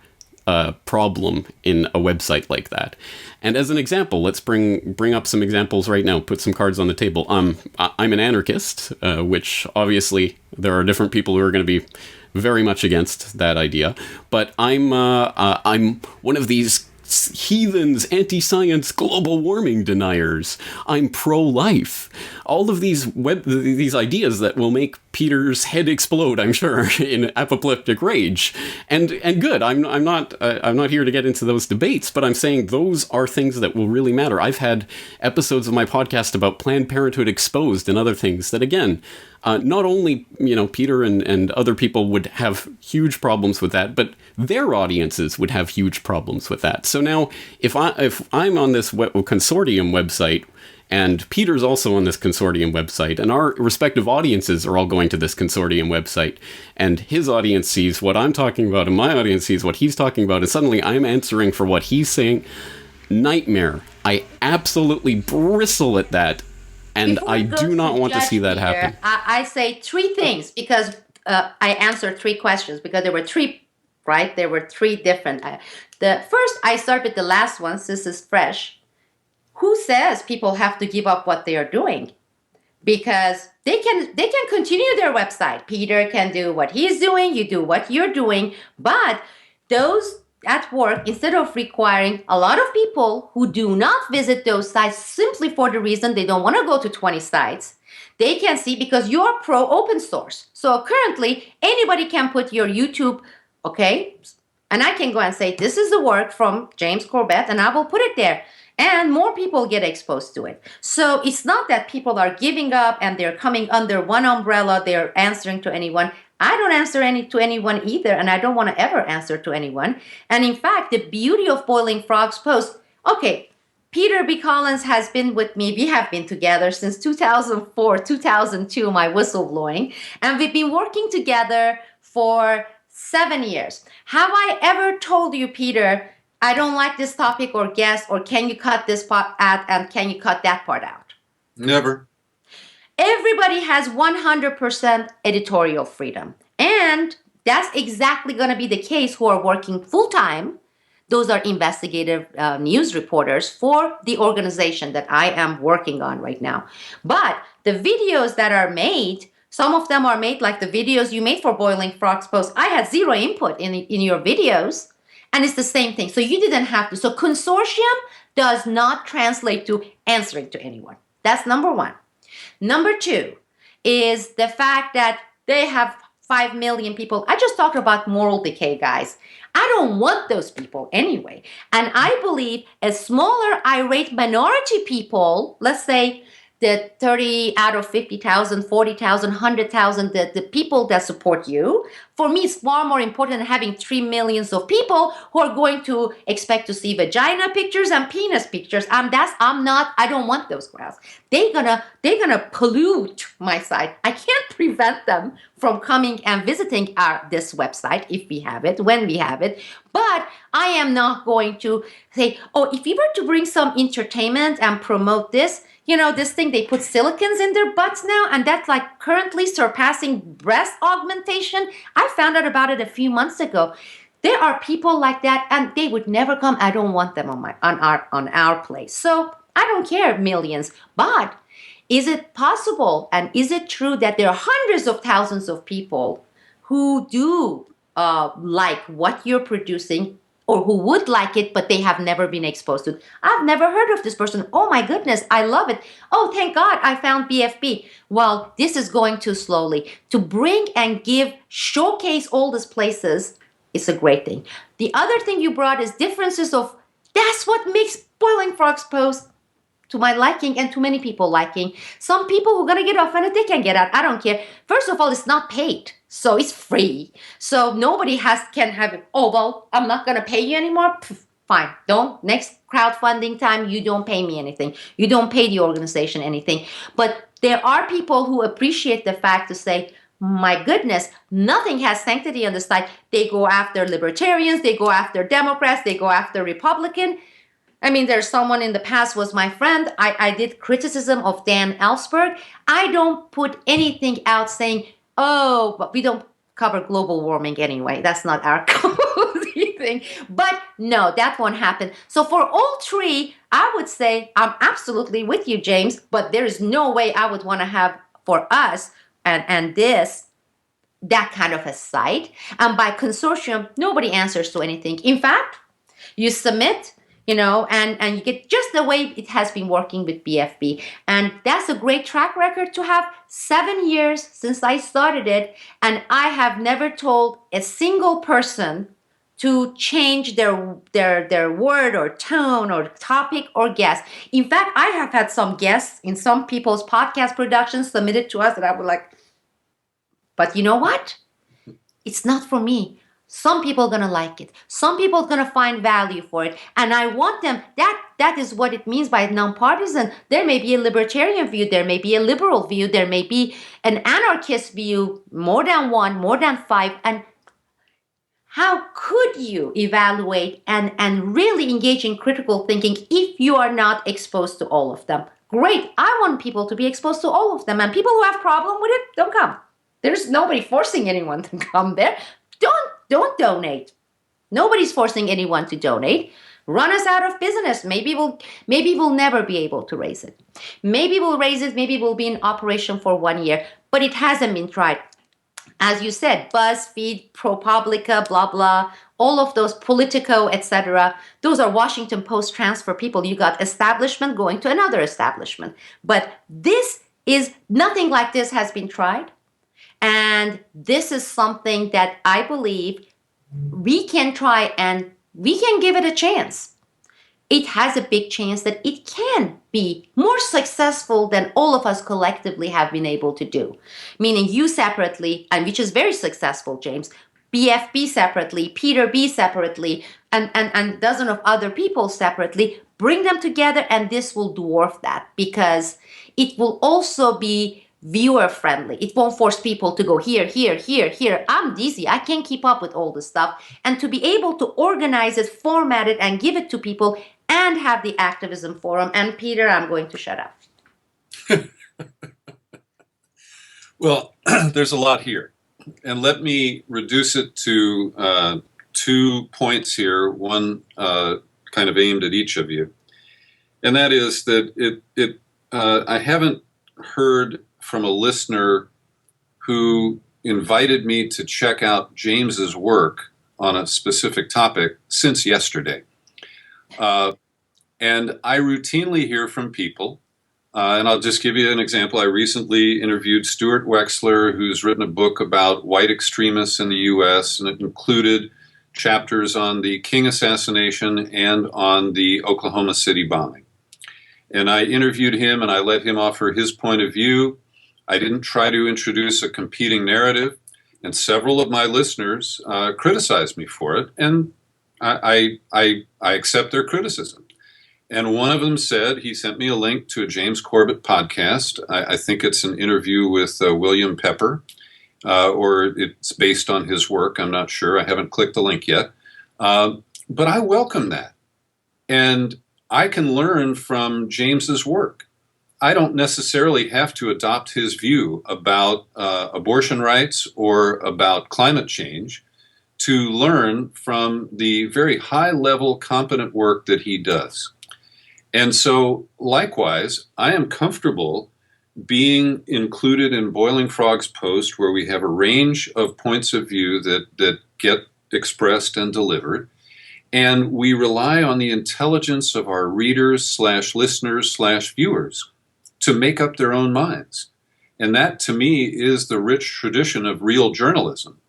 problem in a website like that. And as an example, let's bring up some examples right now, put some cards on the table. I'm an anarchist, which obviously there are different people who are going to be very much against that idea. But I'm one of these heathens, anti-science, global warming deniers. I'm pro-life. All of these ideas that will make Peter's head explode, I'm sure, in apoplectic rage. And good. I'm not here to get into those debates, but I'm saying those are things that will really matter. I've had episodes of my podcast about Planned Parenthood Exposed and other things that, again, not only, Peter and other people would have huge problems with that, but their audiences would have huge problems with that. So now, if I'm on this consortium website, and Peter's also on this consortium website, and our respective audiences are all going to this consortium website, and his audience sees what I'm talking about, and my audience sees what he's talking about, and suddenly I'm answering for what he's saying. Nightmare. I absolutely bristle at that. And I do not want to see that happen. I say three things because I answered three questions because there were three, right? There were three different. The first, I start with the last one. This is fresh. Who says people have to give up what they are doing? Because they can continue their website. Peter can do what he's doing. You do what you're doing. But those at work, instead of requiring a lot of people who do not visit those sites simply for the reason they don't want to go to 20 sites, they can see because you're pro open source. So currently, anybody can put your YouTube, okay? And I can go and say, this is the work from James Corbett, and I will put it there. And more people get exposed to it. So it's not that people are giving up and they're coming under one umbrella, they're answering to anyone. I don't answer to anyone either, and I don't want to ever answer to anyone. And in fact, the beauty of Boiling Frogs post, okay, Peter B. Collins has been with me. We have been together since 2004, 2002, my whistleblowing. And we've been working together for 7 years. Have I ever told you, Peter, I don't like this topic or guest, or can you cut this part out and can you cut that part out? Never. Everybody has 100% editorial freedom. And that's exactly going to be the case who are working full-time. Those are investigative news reporters for the organization that I am working on right now. But the videos that are made, some of them are made like the videos you made for Boiling Frogs Post. I had zero input in your videos. And it's the same thing. So you didn't have to. So consortium does not translate to answering to anyone. That's number one. Number two is the fact that they have 5 million people. I just talked about moral decay, guys. I don't want those people anyway. And I believe a smaller irate minority people, let's say the 30 out of 50,000, 40,000, 100,000, the people that support you. For me, it's far more important than having 3 millions of people who are going to expect to see vagina pictures and penis pictures. I don't want those crowds. They're gonna pollute my site. I can't prevent them from coming and visiting this website if we have it, when we have it. But I am not going to say, oh, if we were to bring some entertainment and promote this, this thing, they put silicons in their butts now, and that's like currently surpassing breast augmentation. I found out about it a few months ago. There are people like that, and they would never come. I don't want them on our place. So I don't care, millions. But is it possible, and is it true that there are hundreds of thousands of people who do like what you're producing, or who would like it, but they have never been exposed to it? I've never heard of this person. Oh my goodness, I love it. Oh, thank God I found BFB. Well, this is going too slowly. To bring and showcase all these places is a great thing. The other thing you brought is differences of, that's what makes Boiling Frogs Post to my liking and to many people liking. Some people who are going to get offended, they can get out. I don't care. First of all, it's not paid. So it's free. So nobody can have it. Oh, well, I'm not going to pay you anymore. Pff, fine. Next crowdfunding time, you don't pay me anything. You don't pay the organization anything. But there are people who appreciate the fact to say, my goodness, nothing has sanctity on the site. They go after libertarians. They go after Democrats. They go after Republicans. I mean, there's someone in the past was my friend. I did criticism of Dan Ellsberg. I don't put anything out saying, oh, but we don't cover global warming anyway. That's not our cozy thing. But no, that won't happen. So for all three, I would say I'm absolutely with you, James, but there is no way I would want to have for us and that kind of a site. And by consortium, nobody answers to anything. In fact, you submit, and you get just the way it has been working with BFB. And that's a great track record to have. 7 years since I started it, and I have never told a single person to change their word or tone or topic or guest. In fact, I have had some guests in some people's podcast productions submitted to us that I would like, but you know what? It's not for me. Some people are going to like it. Some people are going to find value for it. And I want them, that is what it means by nonpartisan. There may be a libertarian view. There may be a liberal view. There may be an anarchist view, more than one, more than five. And how could you evaluate and really engage in critical thinking if you are not exposed to all of them? Great. I want people to be exposed to all of them. And people who have problem with it, don't come. There's nobody forcing anyone to come there. Don't donate. Nobody's forcing anyone to donate. Run us out of business. Maybe we'll never be able to raise it. Maybe we'll raise it. Maybe we'll be in operation for 1 year, but it hasn't been tried. As you said, BuzzFeed, ProPublica, blah, blah, all of those, Politico, etc. Those are Washington Post transfer people. You got establishment going to another establishment. But nothing like this has been tried. And this is something that I believe we can try and we can give it a chance. It has a big chance that it can be more successful than all of us collectively have been able to do. Meaning you separately, and which is very successful, James, BFB separately, Peter B separately, and a dozen of other people separately, bring them together and this will dwarf that because it will also be viewer friendly. It won't force people to go here, here, here, here. I'm dizzy. I can't keep up with all this stuff. And to be able to organize it, format it, and give it to people and have the activism forum. And Peter, I'm going to shut up. Well, there's a lot here. And let me reduce it to 2 points here, one kind of aimed at each of you. And that is that I haven't heard from a listener who invited me to check out James's work on a specific topic since yesterday. And I routinely hear from people, and I'll just give you an example. I recently interviewed Stuart Wexler, who's written a book about white extremists in the U.S., and it included chapters on the King assassination and on the Oklahoma City bombing. And I interviewed him and I let him offer his point of view. I didn't try to introduce a competing narrative. And several of my listeners criticized me for it. And I accept their criticism. And one of them said, he sent me a link to a James Corbett podcast. I think it's an interview with William Pepper, or it's based on his work. I'm not sure. I haven't clicked the link yet. But I welcome that. And I can learn from James's work. I don't necessarily have to adopt his view about abortion rights or about climate change to learn from the very high-level, competent work that he does. And so, likewise, I am comfortable being included in Boiling Frogs Post, where we have a range of points of view that get expressed and delivered. And we rely on the intelligence of our readers / listeners / viewers to make up their own minds. And that, to me, is the rich tradition of real journalism,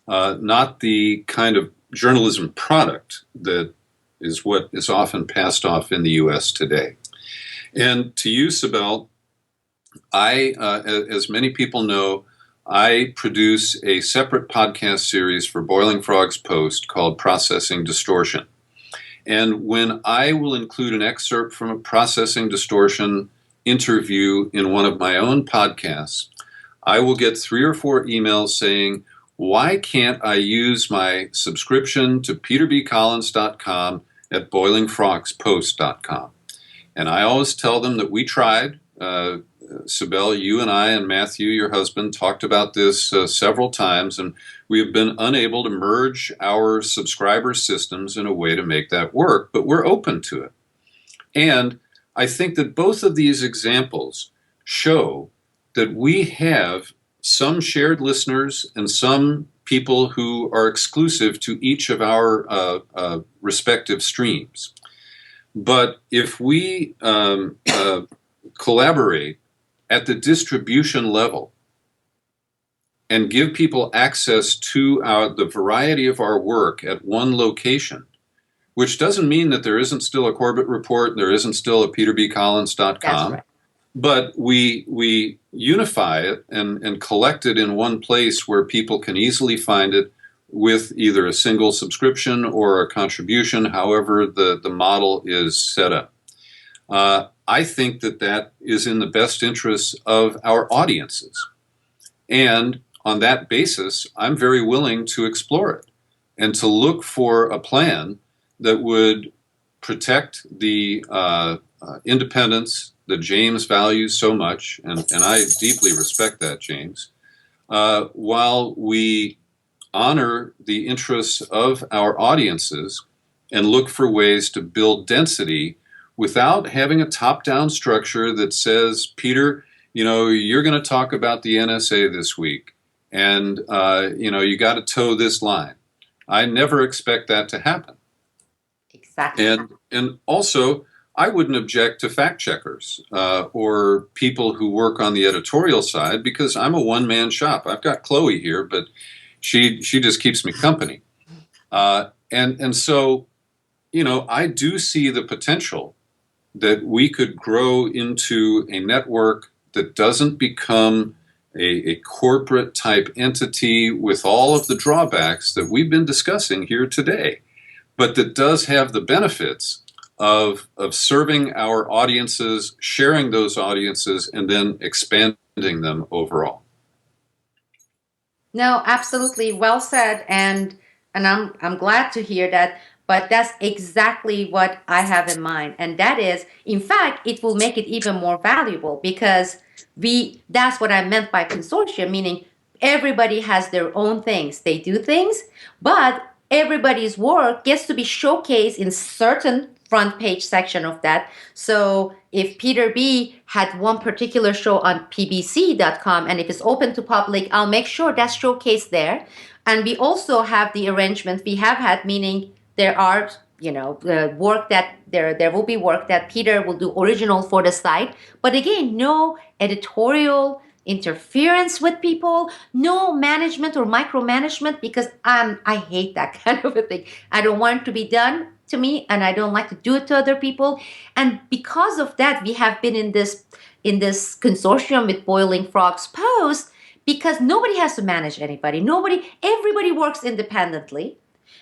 not the kind of journalism product that is what is often passed off in the U.S. today. And to you, Sibel, as many people know, I produce a separate podcast series for Boiling Frogs Post called Processing Distortion. And when I will include an excerpt from a Processing Distortion interview in one of my own podcasts, I will get 3 or 4 emails saying, why can't I use my subscription to peterbcollins.com at boilingfrogspost.com? And I always tell them that we tried. Sibel, you and I and Matthew, your husband, talked about this several times, and we have been unable to merge our subscriber systems in a way to make that work, but we're open to it. And I think that both of these examples show that we have some shared listeners and some people who are exclusive to each of our respective streams. But if we collaborate at the distribution level and give people access to the variety of our work at one location, which doesn't mean that there isn't still a Corbett Report, there isn't still a peterbcollins.com, That's right. But we unify it and collect it in one place where people can easily find it with either a single subscription or a contribution, however the model is set up. I think that is in the best interest of our audiences. And on that basis, I'm very willing to explore it and to look for a plan that would protect the independence that James values so much, and I deeply respect that, James, while we honor the interests of our audiences and look for ways to build density without having a top-down structure that says, Peter, you're going to talk about the NSA this week, and you got to toe this line. I never expect that to happen. Exactly. And also, I wouldn't object to fact checkers or people who work on the editorial side, because I'm a one-man shop. I've got Chloe here, but she just keeps me company. And so, I do see the potential that we could grow into a network that doesn't become a corporate type entity with all of the drawbacks that we've been discussing here today, but that does have the benefits of serving our audiences, sharing those audiences, and then expanding them overall. No, absolutely. Well said. And I'm glad to hear that. But that's exactly what I have in mind. And that is, in fact, it will make it even more valuable, because that's what I meant by consortium, meaning everybody has their own things. They do things, but everybody's work gets to be showcased in certain front page section of that. So if Peter B had one particular show on pbc.com, and if it's open to public, I'll make sure that's showcased there. And we also have the arrangement we have had, meaning there are, the work that there will be work that Peter will do original for the site. But again, no editorial interference with people, no management or micromanagement, because I hate that kind of a thing. I don't want it to be done to me, and I don't like to do it to other people. And because of that, we have been in this consortium with Boiling Frogs Post, because nobody has to manage anybody. Everybody works independently.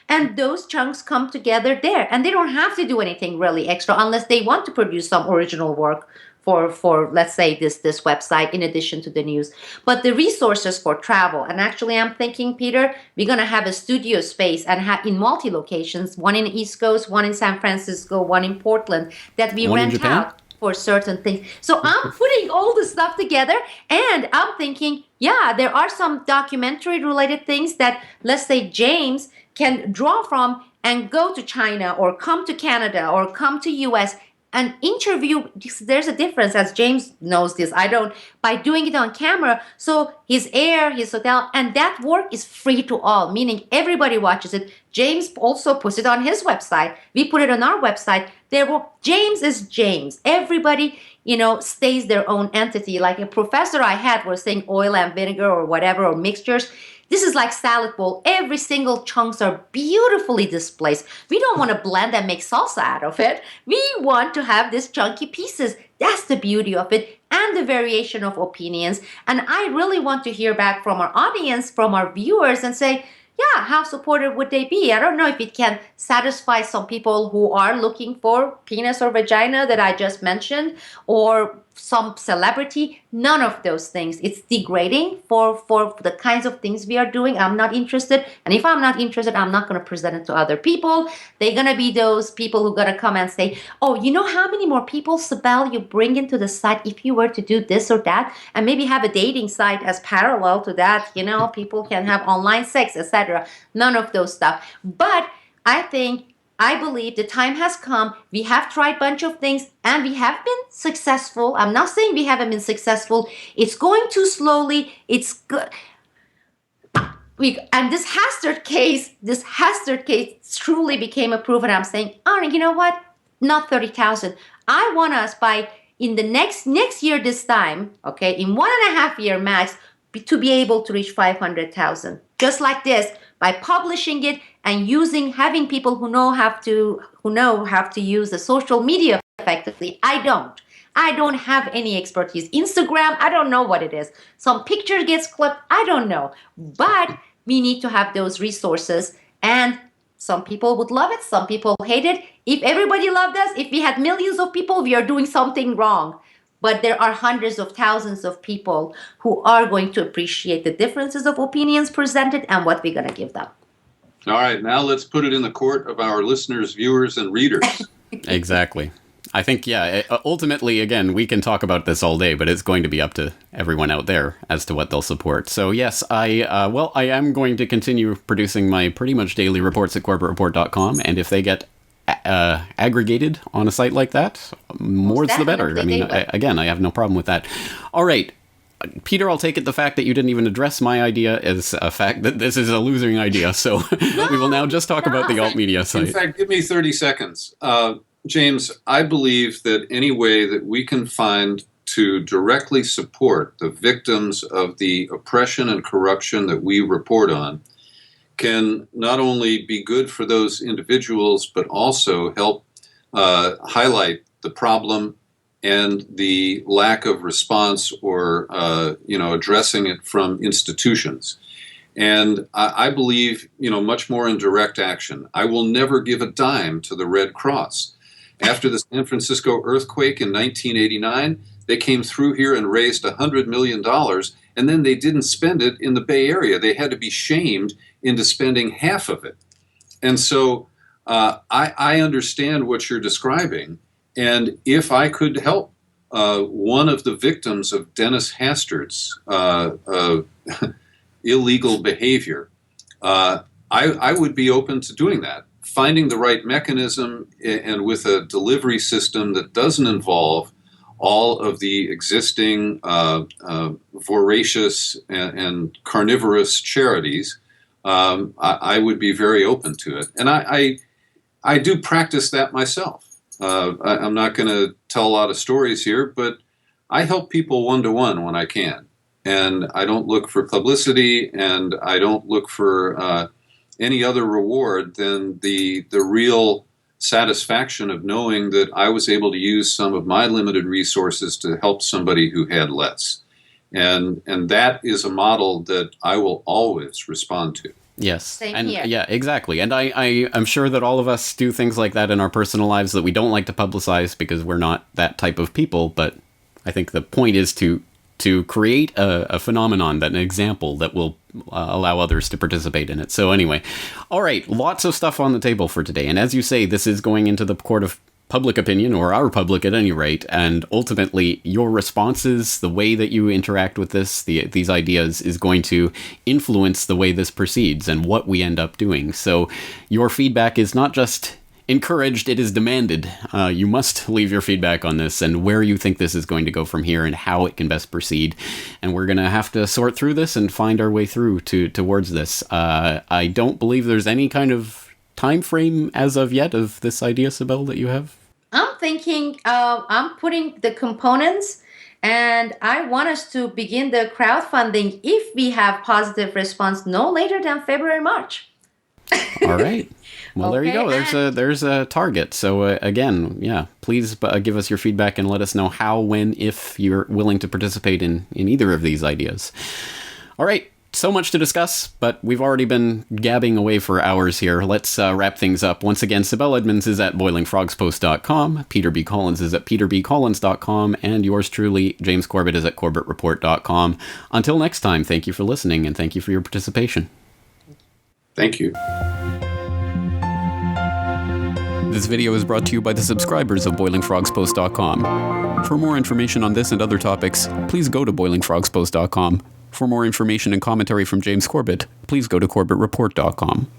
And those chunks come together there. And they don't have to do anything really extra unless they want to produce some original work for let's say, this website in addition to the news. But the resources for travel, and actually I'm thinking, Peter, we're going to have a studio space and have in multi-locations, one in the East Coast, one in San Francisco, one in Portland, that we rent out for certain things. So I'm putting all the stuff together, and I'm thinking, yeah, there are some documentary related things that, let's say, James can draw from and go to China or come to Canada or come to US and interview. There's a difference, as James knows this. I don't, by doing it on camera. So his air, his hotel, and that work is free to all, meaning everybody watches it. James also puts it on his website. We put it on our website. James is James. Everybody, stays their own entity. Like a professor I had was saying oil and vinegar or whatever, or mixtures. This is like salad bowl. Every single chunks are beautifully displaced. We don't want to blend and make salsa out of it. We want to have these chunky pieces. That's the beauty of it, and the variation of opinions. And I really want to hear back from our audience, from our viewers, and say, yeah, how supportive would they be? I don't know if it can satisfy some people who are looking for penis or vagina that I just mentioned, or some celebrity. None of those things. It's degrading for the kinds of things we are doing. I'm not interested. And if I'm not interested, I'm not going to present it to other people. They're going to be those people who are going to come and say, oh, you know how many more people, Sibel, you bring into the site if you were to do this or that, and maybe have a dating site as parallel to that. People can have online sex, etc. None of those stuff. But I believe the time has come. We have tried a bunch of things and we have been successful. I'm not saying we haven't been successful. It's going too slowly. It's good. And this Hastert case truly became a proof. And I'm saying, oh, you know what? Not 30,000. I want us in the next year this time, okay, in 1.5 year max, to be able to reach 500,000. Just like this, by publishing it and having people who know how to use the social media effectively. I don't have any expertise. Instagram, I don't know what it is. Some picture gets clipped, I don't know. But we need to have those resources, and some people would love it, some people hate it. If everybody loved us, if we had millions of people, we are doing something wrong. But there are hundreds of thousands of people who are going to appreciate the differences of opinions presented and what we're going to give them. All right, now let's put it in the court of our listeners, viewers, and readers. Exactly. I think, ultimately, again, we can talk about this all day, but it's going to be up to everyone out there as to what they'll support. So, yes, I am going to continue producing my pretty much daily reports at CorbettReport.com, and if they get aggregated on a site like that, more's the better. I mean, I have no problem with that. All right. Peter, I'll take it the fact that you didn't even address my idea as a fact that this is a losing idea. So we will now just talk about the alt media site. In fact, give me 30 seconds. James, I believe that any way that we can find to directly support the victims of the oppression and corruption that we report on can not only be good for those individuals, but also help highlight the problem and the lack of response or addressing it from institutions. And I believe much more in direct action. I will never give a dime to the Red Cross. After the San Francisco earthquake in 1989, they came through here and raised $100 million, and then they didn't spend it in the Bay Area. They had to be shamed into spending half of it. And so I understand what you're describing. And if I could help one of the victims of Dennis Hastert's illegal behavior, I would be open to doing that. Finding the right mechanism and with a delivery system that doesn't involve all of the existing voracious and carnivorous charities, I would be very open to it. And I do practice that myself. I'm not going to tell a lot of stories here, but I help people one-to-one when I can. And I don't look for publicity, and I don't look for any other reward than the real satisfaction of knowing that I was able to use some of my limited resources to help somebody who had less. And that is a model that I will always respond to. Yes. Same and here. Yeah, exactly. And I'm sure that all of us do things like that in our personal lives that we don't like to publicize because we're not that type of people. But I think the point is to create a phenomenon, an example that will allow others to participate in it. So anyway, all right, lots of stuff on the table for today. And as you say, this is going into the court of public opinion, or our public at any rate, and ultimately your responses, the way that you interact with these ideas is going to influence the way this proceeds and what we end up doing. So your feedback is not just encouraged, it is demanded. You must leave your feedback on this and where you think this is going to go from here and how it can best proceed. And we're going to have to sort through this and find our way through towards this. I don't believe there's any kind of time frame as of yet of this idea, Sibel, that you have. I'm thinking I'm putting the components, and I want us to begin the crowdfunding if we have positive response no later than February, March. All right. Well, there you Okay, go. There's a target. So again, yeah, please give us your feedback and let us know how, when, if you're willing to participate in either of these ideas. All right. So much to discuss, but we've already been gabbing away for hours here. Let's wrap things up. Once again, Sibel Edmonds is at boilingfrogspost.com, Peter B. Collins is at peterbcollins.com, and yours truly, James Corbett, is at corbettreport.com. Until next time, thank you for listening, and thank you for your participation. Thank you. This video is brought to you by the subscribers of boilingfrogspost.com. For more information on this and other topics, please go to boilingfrogspost.com. For more information and commentary from James Corbett, please go to corbettreport.com.